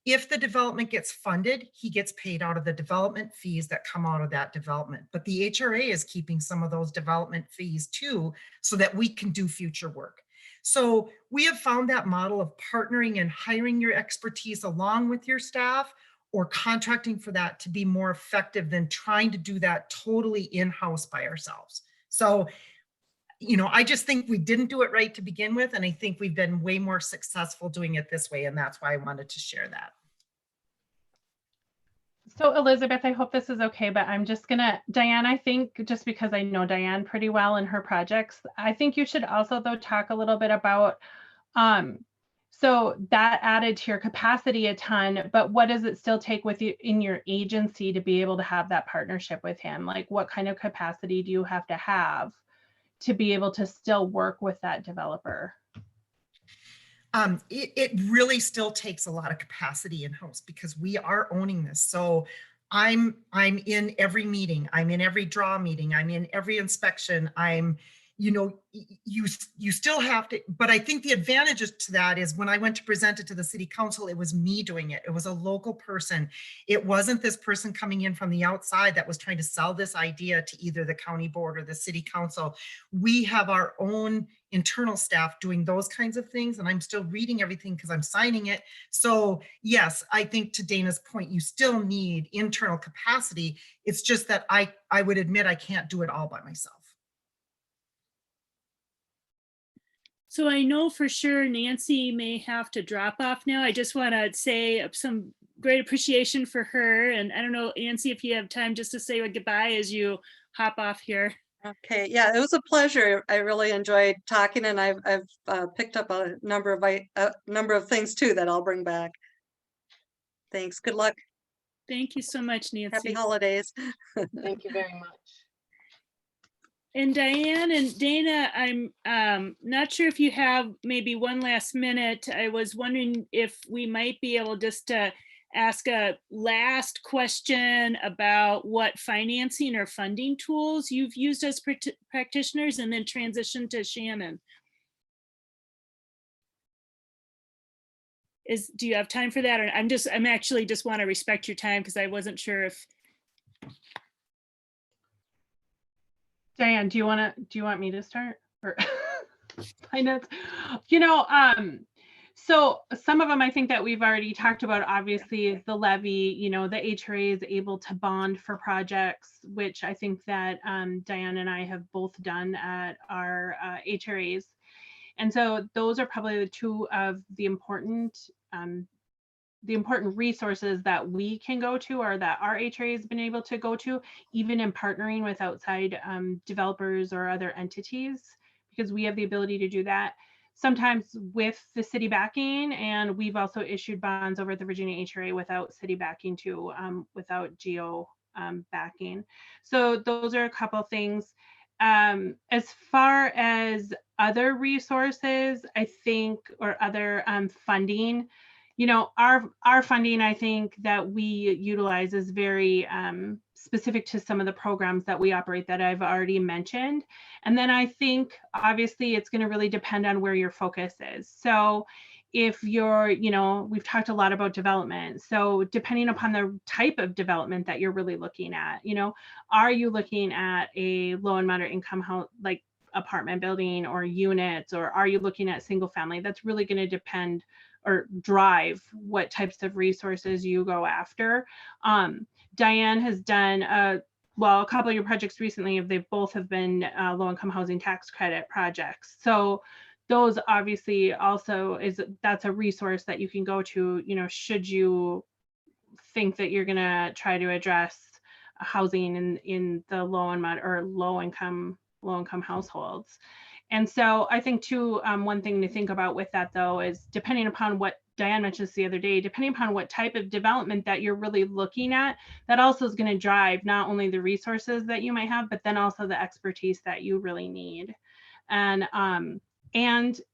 Speaker 6: If the development gets funded, he gets paid out of the development fees that come out of that development. But the HRA is keeping some of those development fees too, so that we can do future work. So we have found that model of partnering and hiring your expertise along with your staff, or contracting for that, to be more effective than trying to do that totally in-house by ourselves. So, you know, I just think we didn't do it right to begin with. And I think we've been way more successful doing it this way. And that's why I wanted to share that.
Speaker 7: So Elizabeth, I hope this is okay, but I'm just gonna, Diane, I think just because I know Diane pretty well and her projects, I think you should also though talk a little bit about, so that added to your capacity a ton, but what does it still take with you in your agency to be able to have that partnership with him? Like what kind of capacity do you have to be able to still work with that developer?
Speaker 6: It really still takes a lot of capacity in-house because we are owning this. So I'm in every meeting, I'm in every draw meeting, I'm in every inspection, I'm, you know, you still have to, but I think the advantages to that is when I went to present it to the city council, it was me doing it. It was a local person. It wasn't this person coming in from the outside that was trying to sell this idea to either the county board or the city council. We have our own internal staff doing those kinds of things, and I'm still reading everything because I'm signing it. So yes, I think to Dana's point, you still need internal capacity. It's just that I would admit I can't do it all by myself.
Speaker 2: So I know for sure Nancy may have to drop off now. I just want to say some great appreciation for her. And I don't know, Nancy, if you have time just to say goodbye as you hop off here.
Speaker 8: Okay, yeah, it was a pleasure. I really enjoyed talking, and I've picked up a number of things too that I'll bring back. Thanks. Good luck.
Speaker 2: Thank you so much, Nancy.
Speaker 8: Happy holidays.
Speaker 1: Thank you very much.
Speaker 2: And Diane and Dana, I'm not sure if you have maybe one last minute. I was wondering if we might be able just to ask a last question about what financing or funding tools you've used as practitioners, and then transition to Shannon. Do you have time for that? Or I'm actually just want to respect your time because I wasn't sure if.
Speaker 7: Diane, do you want me to start? Or finance? You know, so some of them I think that we've already talked about, obviously, is the levy. You know, the HRA is able to bond for projects, which I think that Diane and I have both done at our HRAs. And so those are probably the two of the important resources that we can go to, or that our HRA has been able to go to, even in partnering with outside developers or other entities, because we have the ability to do that. Sometimes with the city backing, and we've also issued bonds over at the Virginia HRA without city backing too, without GO backing. So those are a couple of things. As far as other resources, I think, or other funding, you know, our funding, I think that we utilize is very specific to some of the programs that we operate that I've already mentioned. And then I think obviously it's going to really depend on where your focus is. So if you're, you know, we've talked a lot about development. So depending upon the type of development that you're really looking at, you know, are you looking at a low and moderate income house, like apartment building or units, or are you looking at single family? That's really going to depend or drive what types of resources you go after. Diane has done a couple of your projects recently, they both have been low-income housing tax credit projects. So those obviously also that's a resource that you can go to, you know, should you think that you're gonna try to address housing in the low and moderate or low income households. And so I think too, one thing to think about with that though is depending upon what Diane mentioned the other day, depending upon what type of development that you're really looking at, that also is going to drive not only the resources that you might have, but then also the expertise that you really need. And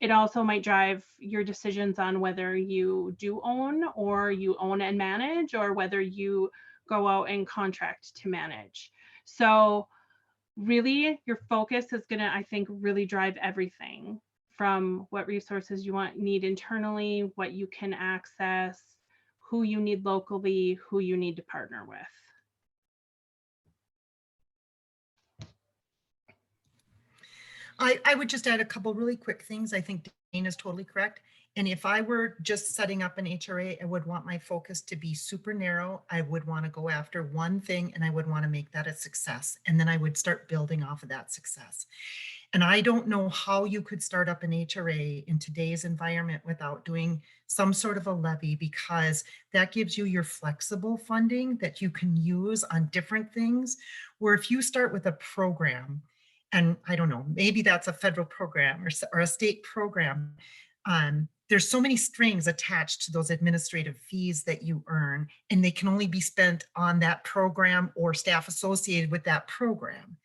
Speaker 7: it also might drive your decisions on whether you do own or you own and manage, or whether you go out and contract to manage. So really your focus is going to, I think, really drive everything from what resources you need internally, what you can access, who you need locally, who you need to partner with.
Speaker 6: I would just add a couple really quick things. I think Dane is totally correct. And if I were just setting up an HRA, I would want my focus to be super narrow. I would want to go after one thing and I would want to make that a success. And then I would start building off of that success. And I don't know how you could start up an HRA in today's environment without doing some sort of a levy, because that gives you your flexible funding that you can use on different things. Where if you start with a program, and I don't know, maybe that's a federal program or a state program, there's so many strings attached to those administrative fees that you earn, and they can only be spent on that program or staff associated with that program.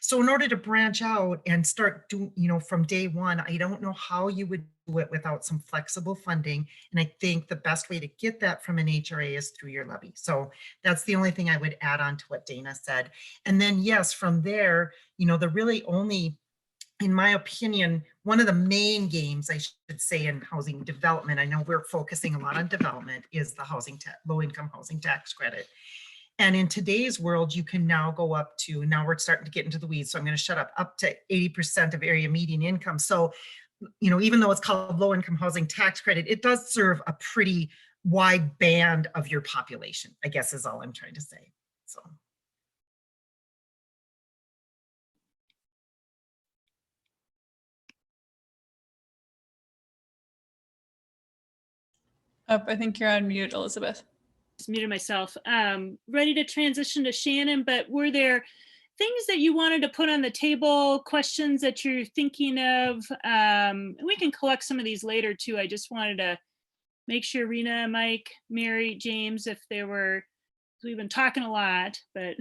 Speaker 6: So in order to branch out and start doing, you know, from day one, I don't know how you would do it without some flexible funding. And I think the best way to get that from an HRA is through your levy. So that's the only thing I would add on to what Dana said. And then yes, from there, you know, the really only, in my opinion, one of the main games, I should say, in housing development, I know we're focusing a lot on development, is the low-income housing tax credit. And in today's world, you can now go up to, now we're starting to get into the weeds, so I'm going to shut up to 80% of area median income. So, you know, even though it's called low-income housing tax credit, it does serve a pretty wide band of your population, I guess is all I'm trying to say. So.
Speaker 10: I think you're on mute, Elizabeth.
Speaker 2: Just muted myself. Ready to transition to Shannon, but were there things that you wanted to put on the table, questions that you're thinking of? We can collect some of these later too. I just wanted to make sure Rena, Mike, Mary, James, if there were, we've been talking a lot, but.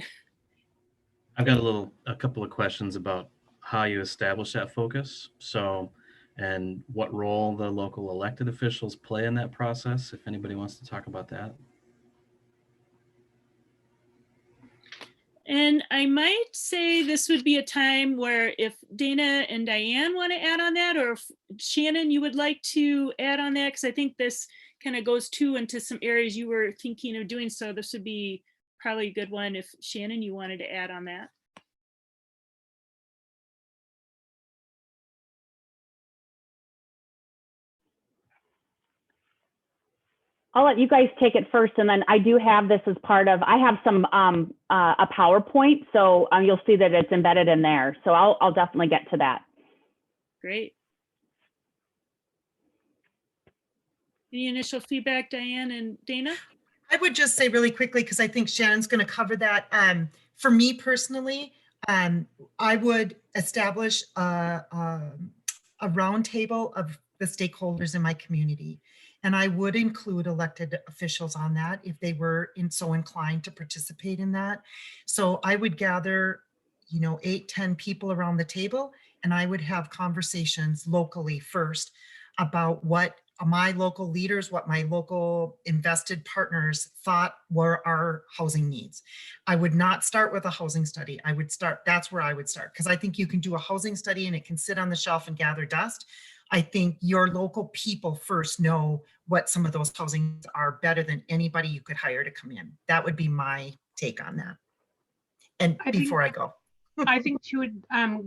Speaker 9: I've got a couple of questions about how you establish that focus. So, and what role the local elected officials play in that process, if anybody wants to talk about that.
Speaker 2: And I might say this would be a time where if Dana and Diane want to add on that, or if Shannon, you would like to add on that, because I think this kind of goes into some areas you were thinking of doing. So this would be probably a good one if Shannon, you wanted to add on that.
Speaker 5: I'll let you guys take it first, and then I do have this as part of, I have some, a PowerPoint, so you'll see that it's embedded in there. So I'll definitely get to that.
Speaker 2: Great. Any initial feedback, Diane and Dana?
Speaker 6: I would just say really quickly, because I think Shannon's going to cover that. For me personally, I would establish a roundtable of the stakeholders in my community. And I would include elected officials on that if they were so inclined to participate in that. So I would gather, 8, 10 people around the table, and I would have conversations locally first about what my local leaders, what my local invested partners thought were our housing needs. I would not start with a housing study. That's where I would start, because I think you can do a housing study and it can sit on the shelf and gather dust. I think your local people first know what some of those housings are better than anybody you could hire to come in. That would be my take on that. And before I go.
Speaker 7: I think too,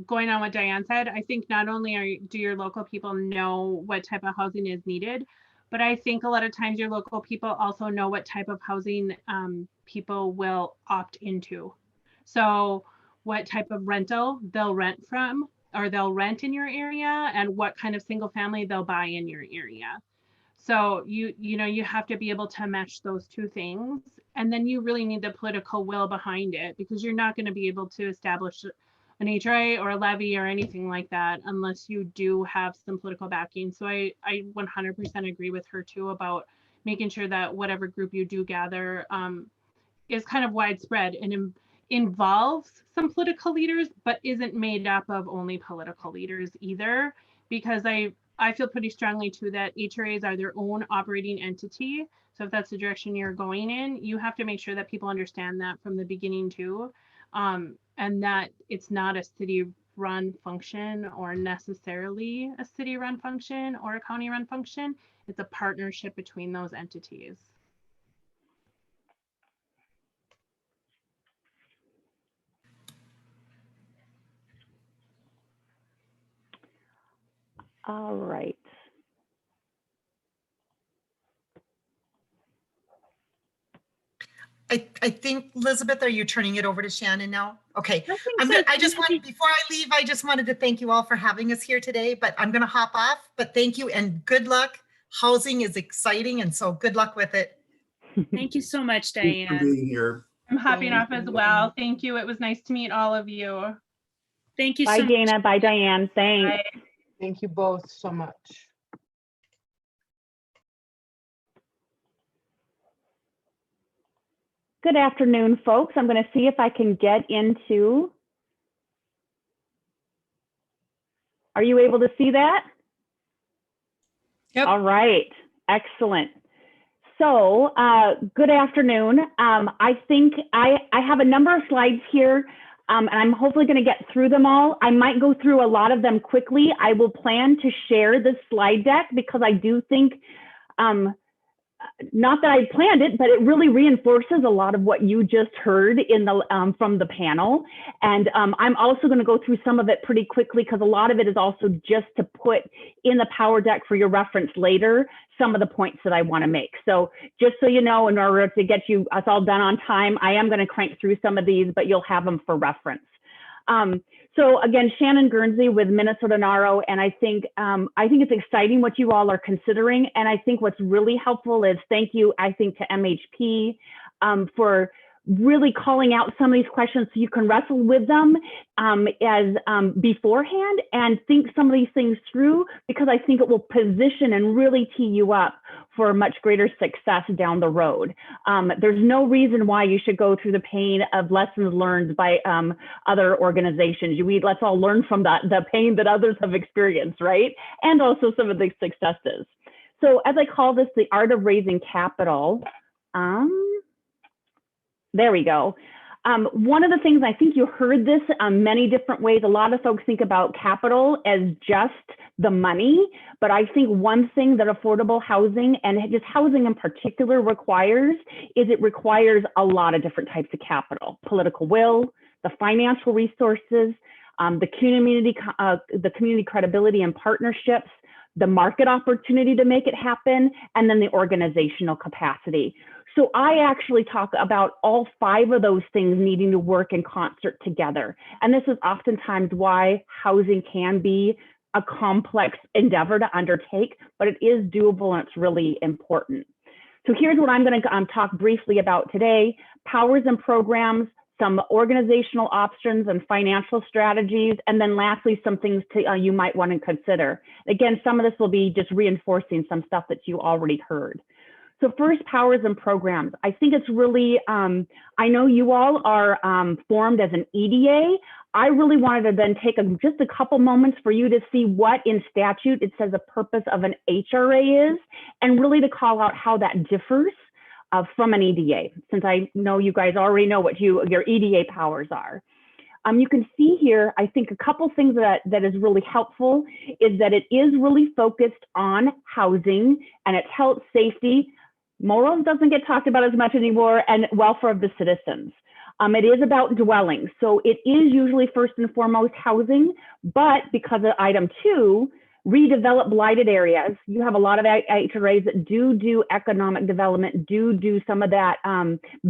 Speaker 7: going on what Diane said, I think not only do your local people know what type of housing is needed, but I think a lot of times your local people also know what type of housing people will opt into. So what type of rental they'll rent from, or they'll rent in your area, and what kind of single family they'll buy in your area. So you have to be able to match those two things. And then you really need the political will behind it, because you're not going to be able to establish an HRA or a levy or anything like that unless you do have some political backing. So I 100% agree with her too about making sure that whatever group you do gather is kind of widespread and involves some political leaders, but isn't made up of only political leaders either, because I feel pretty strongly too that HRAs are their own operating entity. So if that's the direction you're going in, you have to make sure that people understand that from the beginning too, and that it's not a city-run function or necessarily a city-run function or a county-run function. It's a partnership between those entities.
Speaker 5: All right.
Speaker 6: I think, Elizabeth, are you turning it over to Shannon now? Okay.
Speaker 2: So.
Speaker 6: I just wanted, before I leave, I just wanted to thank you all for having us here today, but I'm going to hop off. But thank you and good luck. Housing is exciting, and so good luck with it.
Speaker 2: Thank you so much,
Speaker 3: Thanks for
Speaker 2: Diane.
Speaker 3: being here.
Speaker 7: I'm hopping off as well. Thank you. It was nice to meet all of you.
Speaker 2: Thank you
Speaker 5: Bye,
Speaker 2: so much.
Speaker 5: Dana. Bye, Diane. Thanks.
Speaker 7: Bye.
Speaker 1: Thank you both so much.
Speaker 5: Good afternoon, folks. I'm going to see if I can get into. Are you able to see that?
Speaker 10: Yep.
Speaker 5: All right. Excellent. So good afternoon. I think I have a number of slides here, and I'm hopefully going to get through them all. I might go through a lot of them quickly. I will plan to share the slide deck because I do think, not that I planned it, but it really reinforces a lot of what you just heard in the from the panel. And I'm also going to go through some of it pretty quickly because a lot of it is also just to put in the Power Deck for your reference later, some of the points that I want to make. So just so you know, in order to get us all done on time, I am going to crank through some of these, but you'll have them for reference. So again, Shannon Guernsey with Minnesota NARO, and I think it's exciting what you all are considering. And I think what's really helpful is thank you, I think, to MHP for really calling out some of these questions so you can wrestle with them beforehand and think some of these things through, because I think it will position and really tee you up for much greater success down the road. There's no reason why you should go through the pain of lessons learned by other organizations. Let's all learn from the pain that others have experienced, right? And also some of the successes. So as I call this the art of raising capital, there we go. One of the things, I think you heard this many different ways. A lot of folks think about capital as just the money, but I think one thing that affordable housing and just housing in particular requires is it requires a lot of different types of capital: political will, the financial resources, the community credibility and partnerships, the market opportunity to make it happen, and then the organizational capacity. So I actually talk about all 5 of those things needing to work in concert together. And this is oftentimes why housing can be a complex endeavor to undertake, but it is doable and it's really important. So here's what I'm going to talk briefly about today: powers and programs, some organizational options and financial strategies, and then lastly, some things you might want to consider. Again, some of this will be just reinforcing some stuff that you already heard. So first, powers and programs. I think it's really, I know you all are formed as an EDA. I really wanted to then take just a couple moments for you to see what in statute it says the purpose of an HRA is, and really to call out how that differs from an EDA, since I know you guys already know what your EDA powers are. You can see here, I think a couple things that is really helpful is that it is really focused on housing and its health, safety. Morals doesn't get talked about as much anymore, and welfare of the citizens. It is about dwellings. So it is usually first and foremost housing, but because of item 2, redevelop blighted areas. You have a lot of HRAs that do economic development, do some of that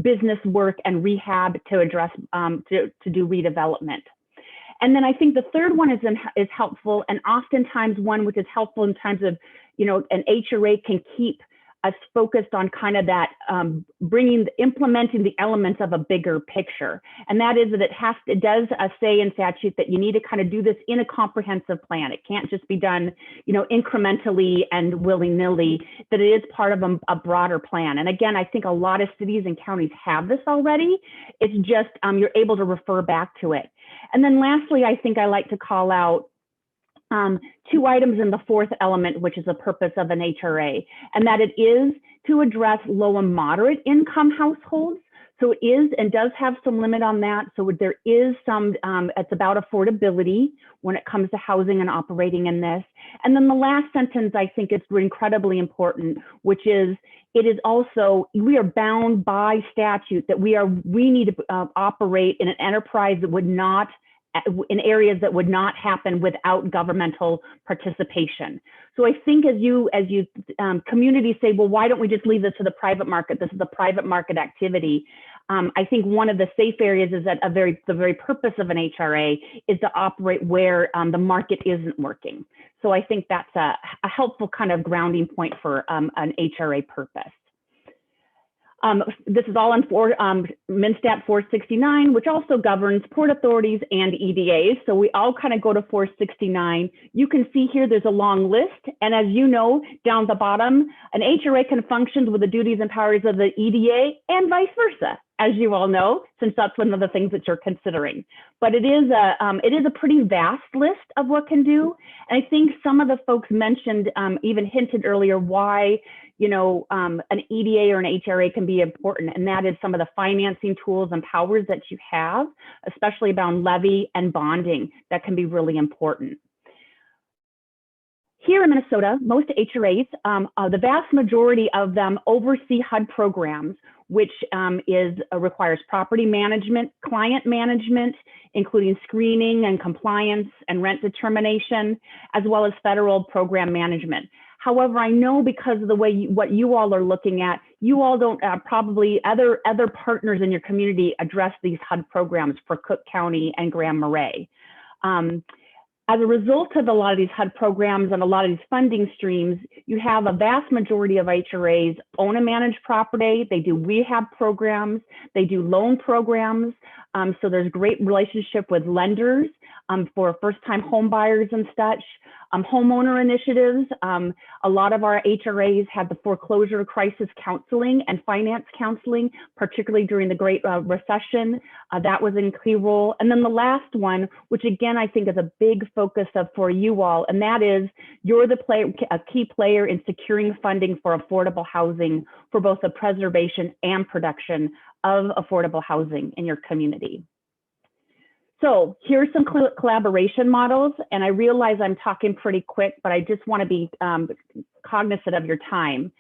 Speaker 5: business work and rehab to address, to do redevelopment. And then I think the third one is helpful, and oftentimes one which is helpful in times of, an HRA can keep us focused on kind of that implementing the elements of a bigger picture. And that is that it does say in statute that you need to kind of do this in a comprehensive plan. It can't just be done, incrementally and willy-nilly, that it is part of a broader plan. And again, I think a lot of cities and counties have this already. It's just, you're able to refer back to it. And then lastly, I think I like to call out 2 items in the 4th element, which is the purpose of an HRA, and that it is to address low and moderate income households. So it is and does have some limit on that. So there is some, it's about affordability when it comes to housing and operating in this. And then the last sentence I think is incredibly important, which is, it is also, we are bound by statute that we need to operate in an enterprise that would not, in areas that would not happen without governmental participation. So I think as communities say, well, why don't we just leave this to the private market? This is a private market activity. I think one of the safe areas is that the very purpose of an HRA is to operate where the market isn't working. So I think that's a helpful kind of grounding point for an HRA purpose. This is all on MnSTAT 469, which also governs port authorities and EDAs. So we all kind of go to 469. You can see here there's a long list. And as you know, down at the bottom, an HRA can function with the duties and powers of the EDA and vice versa, as you all know, since that's one of the things that you're considering. But it is a pretty vast list of what can do. And I think some of the folks mentioned, even hinted earlier, why an EDA or an HRA can be important, and that is some of the financing tools and powers that you have, especially around levy and bonding, that can be really important. Here in Minnesota, most HRAs, the vast majority of them oversee HUD programs, which requires property management, client management, including screening and compliance and rent determination, as well as federal program management. However, I know because of the way what you all are looking at, you all don't probably other partners in your community address these HUD programs for Cook County and Grand Marais. As a result of a lot of these HUD programs and a lot of these funding streams, you have a vast majority of HRAs own and manage property. They do rehab programs. They do loan programs. So there's great relationship with lenders for first-time home buyers and such. Homeowner initiatives. A lot of our HRAs had the foreclosure crisis counseling and finance counseling, particularly during the Great Recession. That was in key role. And then the last one, which again, I think is a big focus for you all, and that is you're a key player in securing funding for affordable housing for both the preservation and production of affordable housing in your community. So here's some collaboration models, and I realize I'm talking pretty quick, but I just want to be cognizant of your time.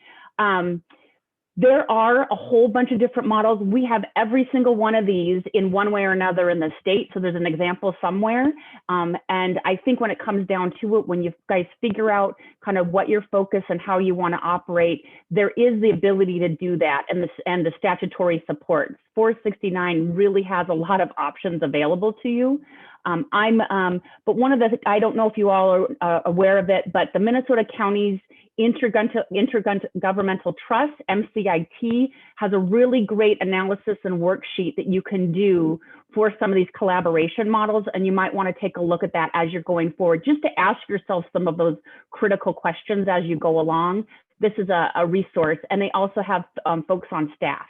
Speaker 5: There are a whole bunch of different models. We have every single one of these in one way or another in the state. So there's an example somewhere. And I think when it comes down to it, when you guys figure out kind of what your focus and how you want to operate, there is the ability to do that and the statutory support. 469 really has a lot of options available to you. But one of the, I don't know if you all are aware of it, but the Minnesota Counties Intergovernmental Trust, MCIT, has a really great analysis and worksheet that you can do for some of these collaboration models. And you might want to take a look at that as you're going forward, just to ask yourself some of those critical questions as you go along. This is a resource, and they also have folks on staff.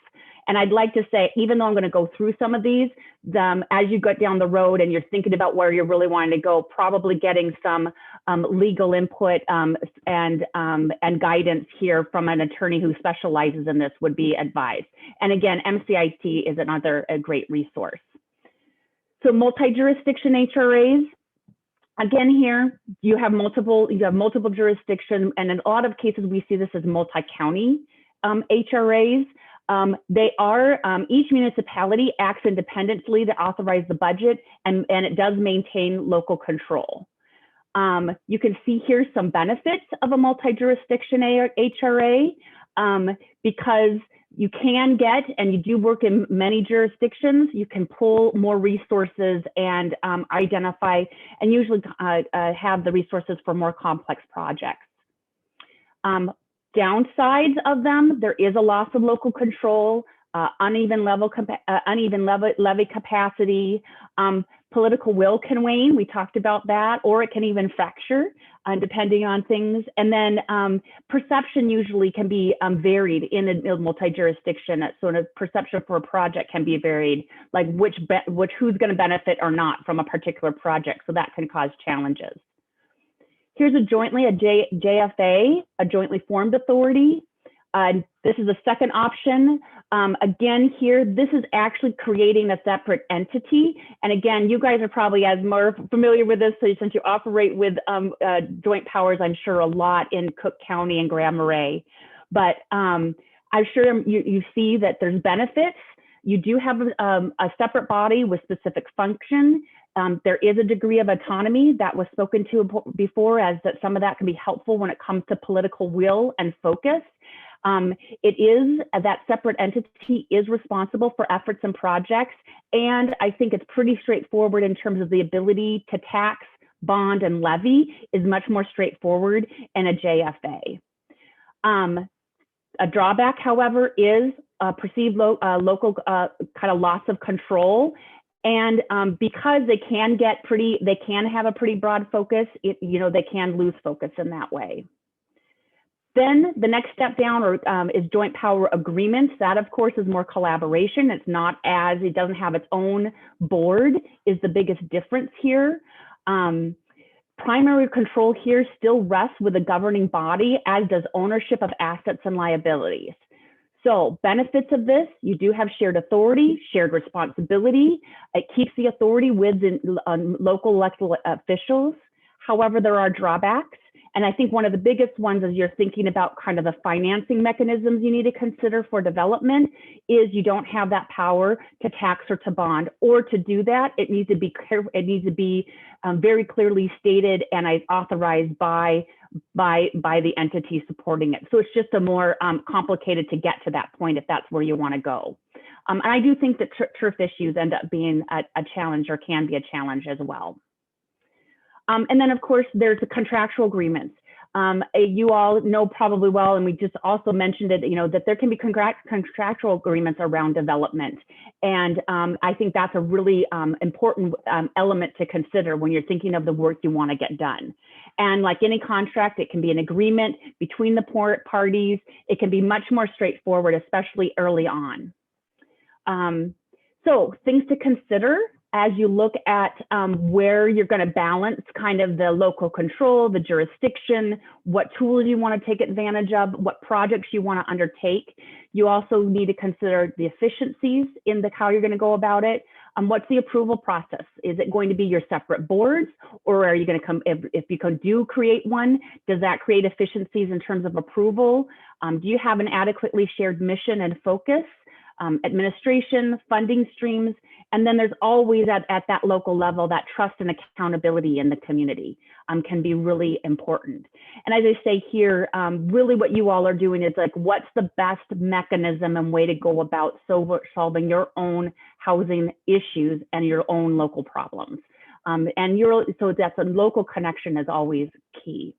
Speaker 5: And I'd like to say, even though I'm going to go through some of these, as you get down the road and you're thinking about where you're really wanting to go, probably getting some legal input and guidance here from an attorney who specializes in this would be advised. And again, MCIT is a great resource. So multi-jurisdiction HRAs, again here, you have multiple jurisdictions, and in a lot of cases we see this as multi-county HRAs. They are, each municipality acts independently to authorize the budget, and it does maintain local control. You can see here some benefits of a multi-jurisdiction HRA because you can get, and you do work in many jurisdictions, you can pull more resources and identify and usually have the resources for more complex projects. Downsides of them, there is a loss of local control, uneven levy capacity, political will can wane, we talked about that, or it can even fracture depending on things. And then perception usually can be varied in a multi-jurisdiction. Sort of perception for a project can be varied, like who's going to benefit or not from a particular project. So that can cause challenges. Here's a JFA, a jointly formed authority. This is the second option. Again, here, this is actually creating a separate entity. And again, you guys are probably as more familiar with this, so since you operate with joint powers, I'm sure a lot in Cook County and Grand Marais. But I'm sure you see that there's benefits. You do have a separate body with specific function. There is a degree of autonomy that was spoken to before, as that some of that can be helpful when it comes to political will and focus. It is that separate entity is responsible for efforts and projects. And I think it's pretty straightforward in terms of the ability to tax, bond, and levy is much more straightforward in a JFA. A drawback, however, is perceived local kind of loss of control. And because they can have a pretty broad focus, they can lose focus in that way. Then the next step down is joint power agreements. That, of course, is more collaboration. It doesn't have its own board is the biggest difference here. Primary control here still rests with the governing body, as does ownership of assets and liabilities. So benefits of this, you do have shared authority, shared responsibility. It keeps the authority with local elected officials. However, there are drawbacks. And I think one of the biggest ones, as you're thinking about kind of the financing mechanisms you need to consider for development, is you don't have that power to tax or to bond, or to do that, it needs to be very clearly stated and authorized by the entity supporting it. So it's just a more complicated to get to that point if that's where you want to go. And I do think that turf issues end up being a challenge, or can be a challenge as well. And then, of course, there's the contractual agreements. You all know probably well, and we just also mentioned it, that there can be contractual agreements around development. And I think that's a really important element to consider when you're thinking of the work you want to get done. And like any contract, it can be an agreement between the parties. It can be much more straightforward, especially early on. So things to consider as you look at where you're going to balance kind of the local control, the jurisdiction, what tools you want to take advantage of, what projects you want to undertake. You also need to consider the efficiencies in how you're going to go about it. What's the approval process? Is it going to be your separate boards, or are you going to come, if you do create one, does that create efficiencies in terms of approval? Do you have an adequately shared mission and focus? Administration, funding streams, and then there's always at that local level, that trust and accountability in the community can be really important. And as I say here, really what you all are doing is like, what's the best mechanism and way to go about solving your own housing issues and your own local problems. So that's a local connection is always key.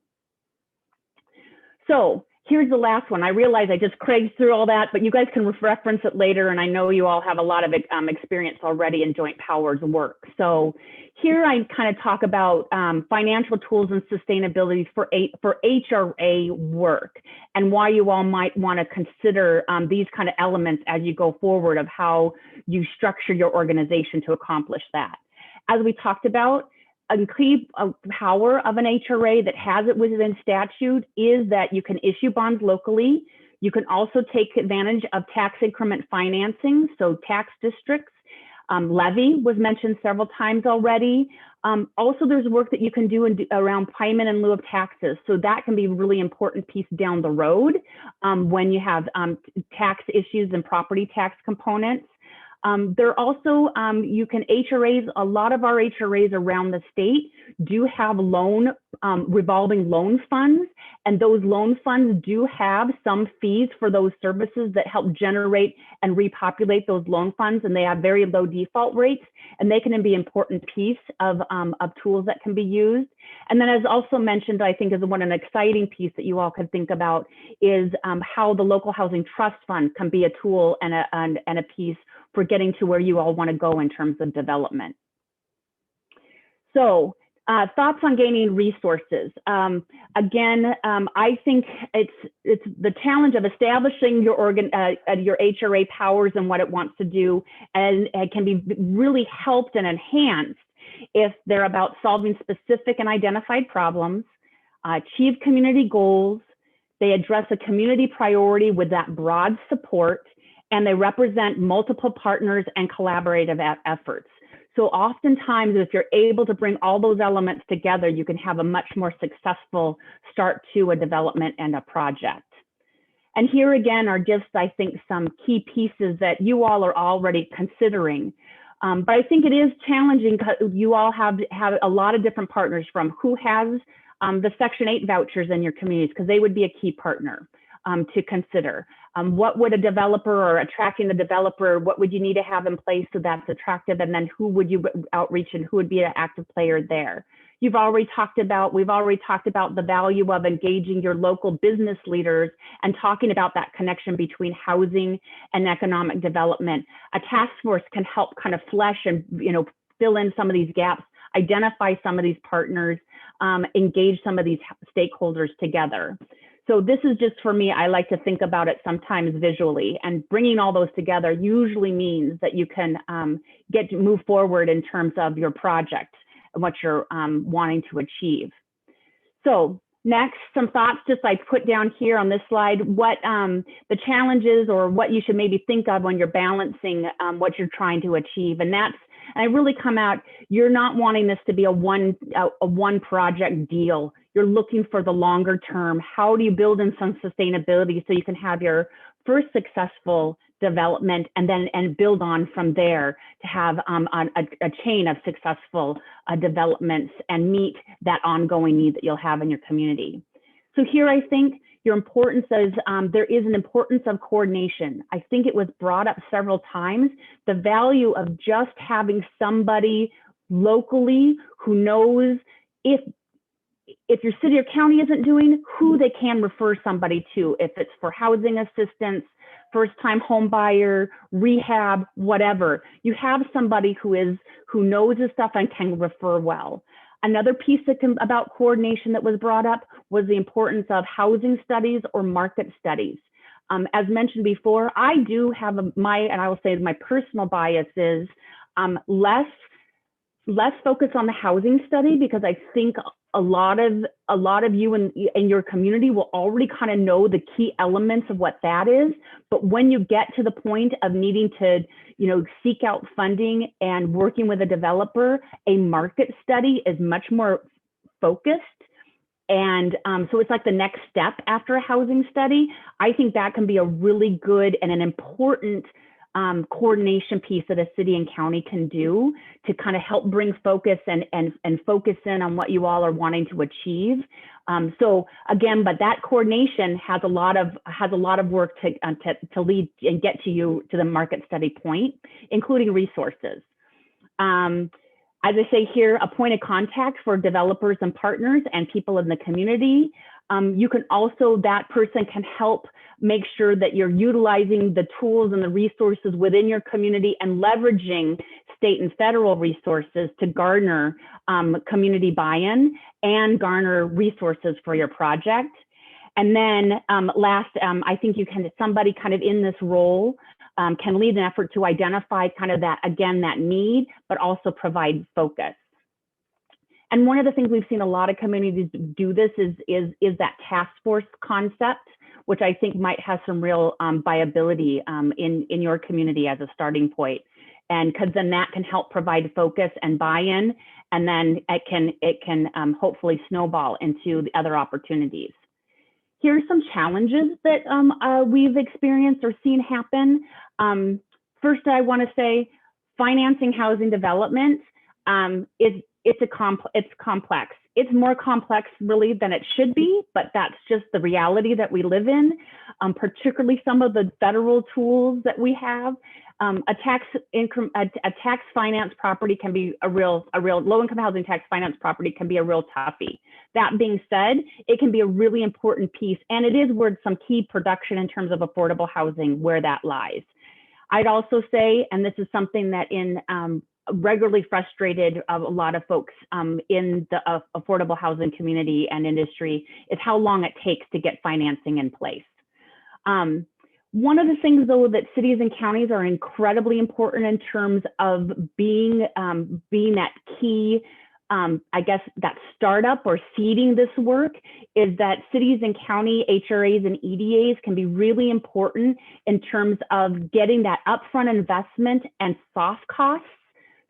Speaker 5: So here's the last one. I realize I just cragged through all that, but you guys can reference it later. And I know you all have a lot of experience already in joint powers work. So here I kind of talk about financial tools and sustainability for HRA work, and why you all might want to consider these kind of elements as you go forward of how you structure your organization to accomplish that. As we talked about, a key power of an HRA that has it within statute is that you can issue bonds locally. You can also take advantage of tax increment financing, so tax districts. Levy was mentioned several times already. Also, there's work that you can do around payment in lieu of taxes. So that can be a really important piece down the road when you have tax issues and property tax components. There also, you can HRAs, a lot of our HRAs around the state do have revolving loan funds, and those loan funds do have some fees for those services that help generate and repopulate those loan funds, and they have very low default rates, and they can be an important piece of tools that can be used. And then as also mentioned, I think is an exciting piece that you all could think about is how the local housing trust fund can be a tool and a piece for getting to where you all want to go in terms of development. So thoughts on gaining resources. Again, I think it's the challenge of establishing your HRA powers and what it wants to do, and it can be really helped and enhanced if they're about solving specific and identified problems, achieve community goals, they address a community priority with that broad support, and they represent multiple partners and collaborative efforts. So oftentimes, if you're able to bring all those elements together, you can have a much more successful start to a development and a project. And here again are just, I think, some key pieces that you all are already considering. But I think it is challenging because you all have a lot of different partners from who has the Section 8 vouchers in your communities, because they would be a key partner to consider. What would a developer, or attracting the developer, what would you need to have in place so that's attractive? And then who would you outreach and who would be an active player there? We've already talked about the value of engaging your local business leaders and talking about that connection between housing and economic development. A task force can help kind of flesh and fill in some of these gaps, identify some of these partners, engage some of these stakeholders together. So this is just, for me, I like to think about it sometimes visually, and bringing all those together usually means that you can move forward in terms of your project and what you're wanting to achieve. So next, some thoughts just I put down here on this slide, what the challenges or what you should maybe think of when you're balancing what you're trying to achieve. And I really come out, you're not wanting this to be a one project deal. You're looking for the longer term. How do you build in some sustainability so you can have your first successful development and build on from there to have a chain of successful developments and meet that ongoing need that you'll have in your community. So here I think your importance is, there is an importance of coordination. I think it was brought up several times, the value of just having somebody locally who knows if your city or county isn't doing, who they can refer somebody to, if it's for housing assistance, first-time home buyer, rehab, whatever. You have somebody who knows this stuff and can refer well. Another piece about coordination that was brought up was the importance of housing studies or market studies. As mentioned before, I do have and I will say my personal bias is less focus on the housing study, because I think a lot of you in your community will already kind of know the key elements of what that is. But when you get to the point of needing to, seek out funding and working with a developer, a market study is much more focused. And so it's like the next step after a housing study. I think that can be a really good and an important coordination piece that a city and county can do to kind of help bring focus and focus in on what you all are wanting to achieve. So again, but that coordination has a lot of work to lead and get to you to the market study point, including resources. As I say here, a point of contact for developers and partners and people in the community. You can also, that person can help make sure that you're utilizing the tools and the resources within your community and leveraging state and federal resources to garner community buy-in and resources for your project. And then last, I think somebody kind of in this role can lead an effort to identify kind of that need, but also provide focus. And one of the things we've seen a lot of communities do this is that task force concept, which I think might have some real viability in your community as a starting point. And because then that can help provide focus and buy-in, and then it can hopefully snowball into the other opportunities. Here's some challenges that we've experienced or seen happen. First, I want to say financing housing development it's complex. It's more complex really than it should be, but that's just the reality that we live in. Particularly some of the federal tools that we have. A tax finance property can be a real low-income housing tax finance property can be a real toughie. That being said, it can be a really important piece, and it is where some key production in terms of affordable housing where that lies. I'd also say, and this is something that regularly frustrated a lot of folks in the affordable housing community and industry, is how long it takes to get financing in place. One of the things, though, that cities and counties are incredibly important in terms of being that key, I guess, that startup or seeding this work, is that cities and county HRAs and EDAs can be really important in terms of getting that upfront investment and soft costs,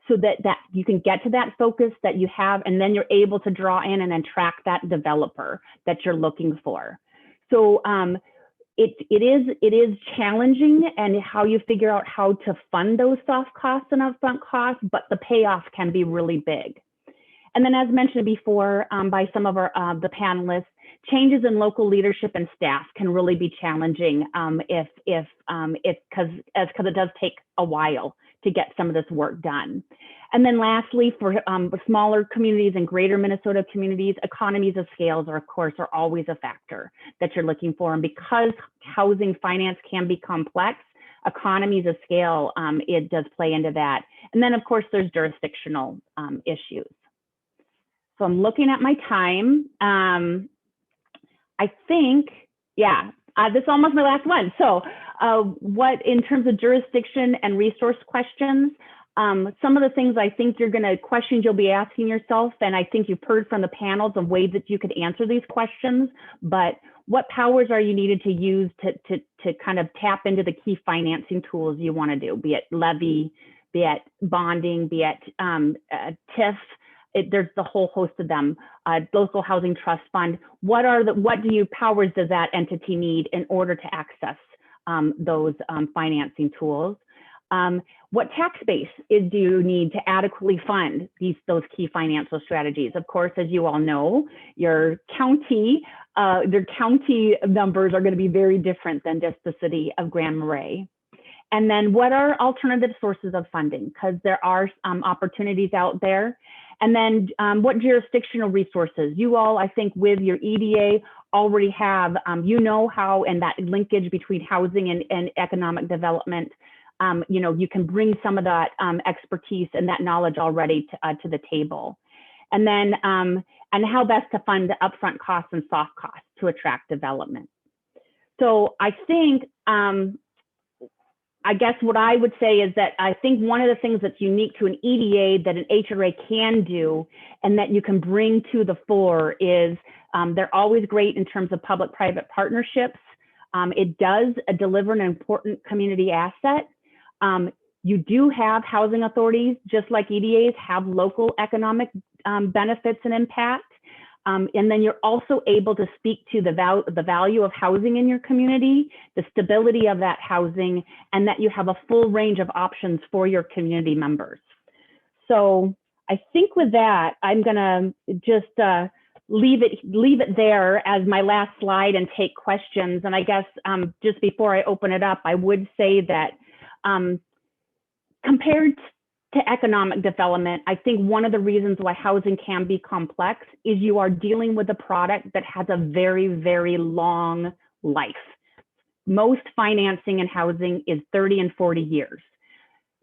Speaker 5: so that you can get to that focus that you have, and then you're able to draw in and attract that developer that you're looking for. So it is challenging, and how you figure out how to fund those soft costs and upfront costs, but the payoff can be really big. And then, as mentioned before by some of the panelists, changes in local leadership and staff can really be challenging because it does take a while to get some of this work done. And then lastly, for smaller communities and greater Minnesota communities, economies of scales are, of course, always a factor that you're looking for. And because housing finance can be complex, economies of scale, it does play into that. And then, of course, there's jurisdictional issues. So I'm looking at my time. I think, yeah, this is almost my last one. So what, in terms of jurisdiction and resource questions, some of the things I think questions you'll be asking yourself, and I think you've heard from the panels of ways that you could answer these questions, but what powers are you needed to use to kind of tap into the key financing tools you want to do, be it levy, be it bonding, be it TIF. There's the whole host of them. Local Housing Trust Fund. What powers does that entity need in order to access those financing tools? What tax base do you need to adequately fund those key financial strategies? Of course, as you all know, their county numbers are going to be very different than just the city of Grand Marais. And then what are alternative sources of funding? Because there are opportunities out there. And then what jurisdictional resources? You all, I think, with your EDA already have, how, and that linkage between housing and economic development, you can bring some of that expertise and that knowledge already to the table. And then, and how best to fund the upfront costs and soft costs to attract development. So I think, I guess what I would say is that I think one of the things that's unique to an EDA that an HRA can do and that you can bring to the fore is they're always great in terms of public-private partnerships. It does deliver an important community asset. You do have housing authorities, just like EDAs, have local economic benefits and impact. And then you're also able to speak to the value of housing in your community, the stability of that housing, and that you have a full range of options for your community members. So I think with that, I'm gonna just leave it there as my last slide and take questions. And I guess just before I open it up, I would say that compared to economic development, I think one of the reasons why housing can be complex is you are dealing with a product that has a very, very long life. Most financing in housing is 30 and 40 years.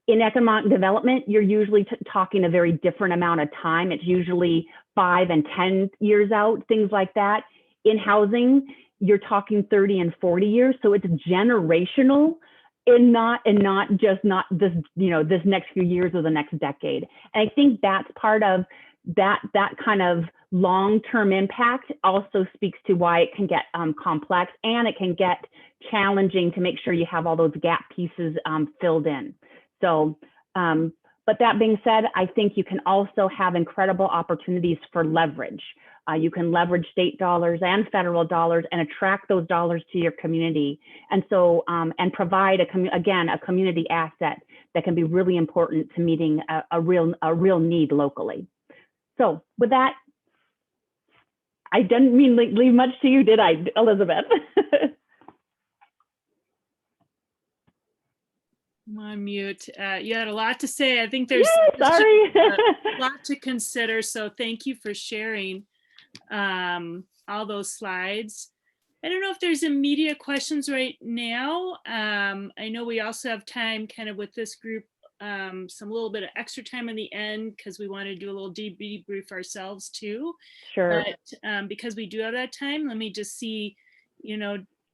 Speaker 5: In economic development, you're usually talking a very different amount of time. It's usually 5 and 10 years out, things like that. In housing, you're talking 30 and 40 years. So it's generational. And not just this, this next few years or the next decade. And I think that's part of that kind of long-term impact also speaks to why it can get complex, and it can get challenging to make sure you have all those gap pieces filled in. So But that being said, I think you can also have incredible opportunities for leverage. You can leverage state dollars and federal dollars and attract those dollars to your community. And so, and provide a community asset that can be really important to meeting a real need locally. So with that, I didn't mean leave much to you, did I, Elizabeth?
Speaker 2: I'm on mute. You had a lot to say. I think there's
Speaker 5: Sorry.
Speaker 2: a lot to consider. So thank you for sharing all those slides. I don't know if there's immediate questions right now. I know we also have time kind of with this group, some little bit of extra time in the end because we want to do a little debrief ourselves too.
Speaker 5: Sure.
Speaker 2: But because we do have that time, let me just see,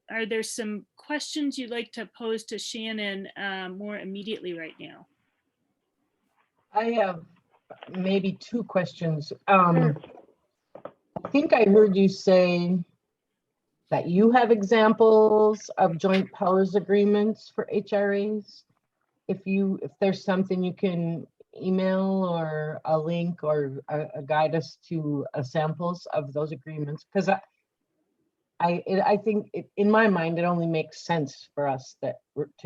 Speaker 2: are there some questions you'd like to pose to Shannon more immediately right now?
Speaker 1: I have maybe two questions. I think I heard you say that you have examples of joint powers agreements for HRAs. If there's something you can email or a link or a guide us to samples of those agreements, because I think in my mind it only makes sense for us to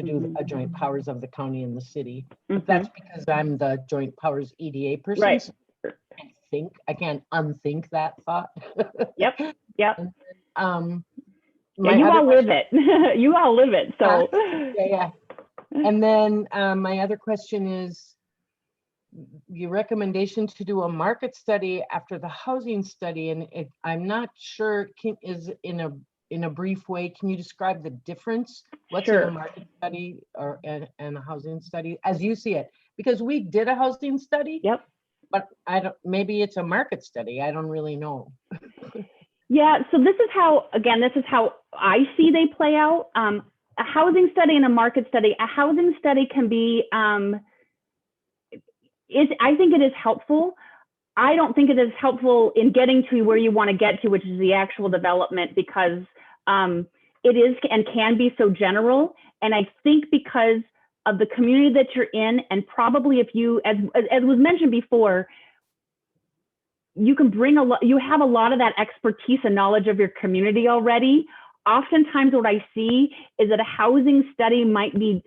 Speaker 1: do a joint powers of the county and the city. But that's because I'm the joint powers EDA person.
Speaker 5: Right.
Speaker 1: So I can't unthink that thought.
Speaker 5: Yep.
Speaker 1: My
Speaker 5: you
Speaker 1: other
Speaker 5: all live it. You all live it. So
Speaker 1: yeah. And then my other question is your recommendation to do a market study after the housing study, and I'm not sure is in a brief way. Can you describe the difference? What's in a market study and a housing study as you see it? Because we did a housing study.
Speaker 5: Yep.
Speaker 1: But maybe it's a market study. I don't really know.
Speaker 5: Yeah, so this is how I see they play out. A housing study and a market study. A housing study can be, I think it is helpful. I don't think it is helpful in getting to where you want to get to, which is the actual development, because it is and can be so general. And I think because of the community that you're in, and probably if you, as was mentioned before, you can bring you have a lot of that expertise and knowledge of your community already. Oftentimes what I see is that a housing study might be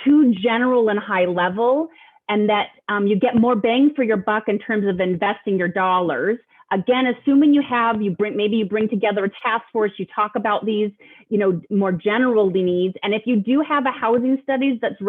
Speaker 5: too general and high level, and that you get more bang for your buck in terms of investing your dollars. Again, assuming maybe you bring together a task force, you talk about these, more general needs. And if you do have a housing studies that's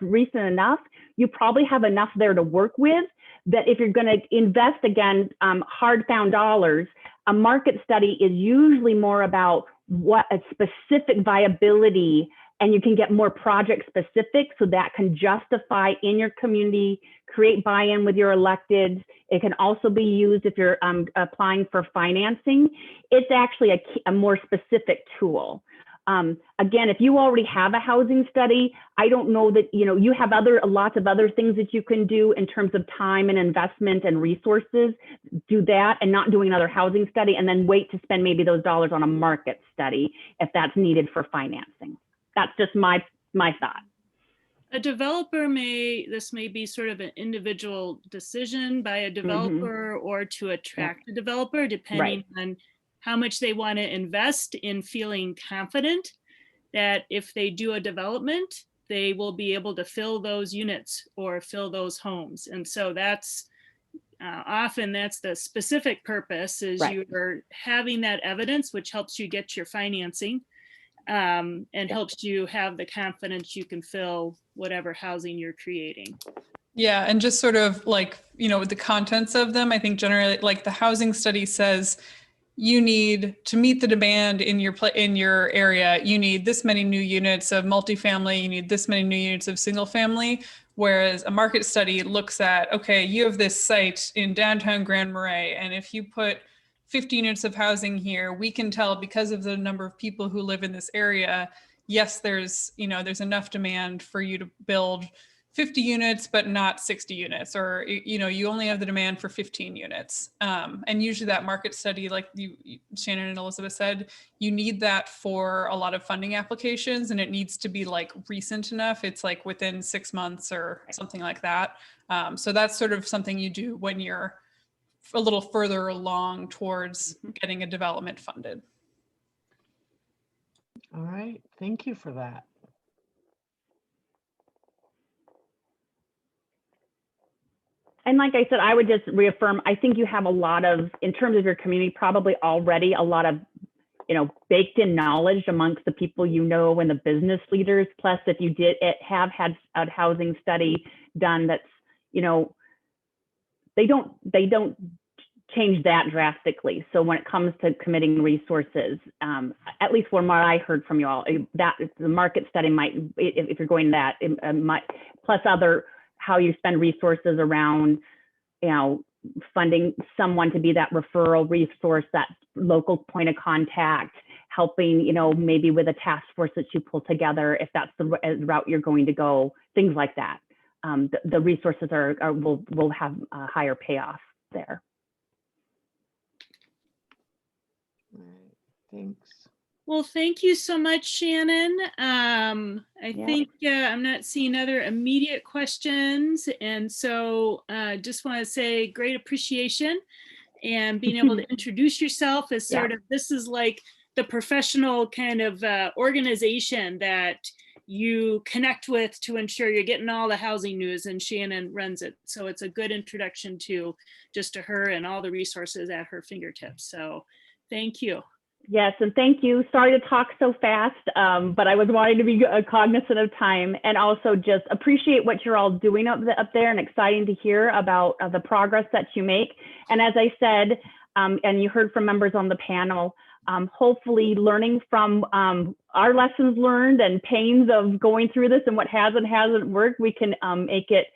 Speaker 5: recent enough, you probably have enough there to work with, that if you're going to invest, again, hard found dollars, a market study is usually more about what a specific viability, and you can get more project specific, so that can justify in your community, create buy-in with your electeds. It can also be used if you're applying for financing. It's actually a more specific tool. Again, if you already have a housing study, I don't know that, you have lots of other things that you can do in terms of time and investment and resources. Do that and not doing another housing study, and then wait to spend maybe those dollars on a market study if that's needed for financing. That's just my thought.
Speaker 2: A developer this may be sort of an individual decision by a developer or to attract a developer, depending on how much they want to invest in feeling confident that if they do a development, they will be able to fill those units or fill those homes. And so that's often that's the specific purpose, is you're having that evidence, which helps you get your financing and helps you have the confidence you can fill whatever housing you're creating.
Speaker 10: Yeah, and just sort of like, with the contents of them, I think generally like the housing study says, you need to meet the demand in your area. You need this many new units of multifamily. You need this many new units of single family. Whereas a market study looks at, okay, you have this site in downtown Grand Marais, and if you put 50 units of housing here, we can tell because of the number of people who live in this area, yes, there's enough demand for you to build 50 units, but not 60 units, or, you know, you only have the demand for 15 units. And usually that market study, like Shannon and Elizabeth said, you need that for a lot of funding applications, and it needs to be like recent enough. It's like within 6 months or something like that. So that's sort of something you do when you're a little further along towards getting a development funded.
Speaker 1: All right, thank you for that.
Speaker 5: And like I said, I would just reaffirm, I think you have a lot of, in terms of your community, probably already a lot of, you know, baked in knowledge amongst the people you know and the business leaders. Plus, if you have had a housing study done that's, you know, they don't change that drastically. So when it comes to committing resources, at least from what I heard from you all, that the market study might, if you're going that, it might, plus other, how you spend resources around, you know, funding someone to be that referral resource, that local point of contact, helping, you know, maybe with a task force that you pull together, if that's the route you're going to go, things like that. The resources will have a higher payoff there.
Speaker 1: All right, thanks.
Speaker 2: Well, thank you so much, Shannon. I think I'm not seeing other immediate questions. And so just want to say great appreciation and being able to introduce yourself as sort of, this is like the professional kind of organization that you connect with to ensure you're getting all the housing news, and Shannon runs it. So it's a good introduction to just to her and all the resources at her fingertips. So thank you.
Speaker 5: Yes, and thank you. Sorry to talk so fast, but I was wanting to be cognizant of time, and also just appreciate what you're all doing up there, and exciting to hear about the progress that you make. And as I said, and you heard from members on the panel, hopefully learning from our lessons learned and pains of going through this and what has and hasn't worked, we can make it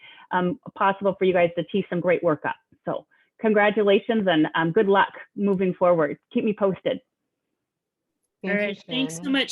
Speaker 5: possible for you guys to tee some great work up. So congratulations, and good luck moving forward. Keep me posted.
Speaker 2: All right, thanks so much,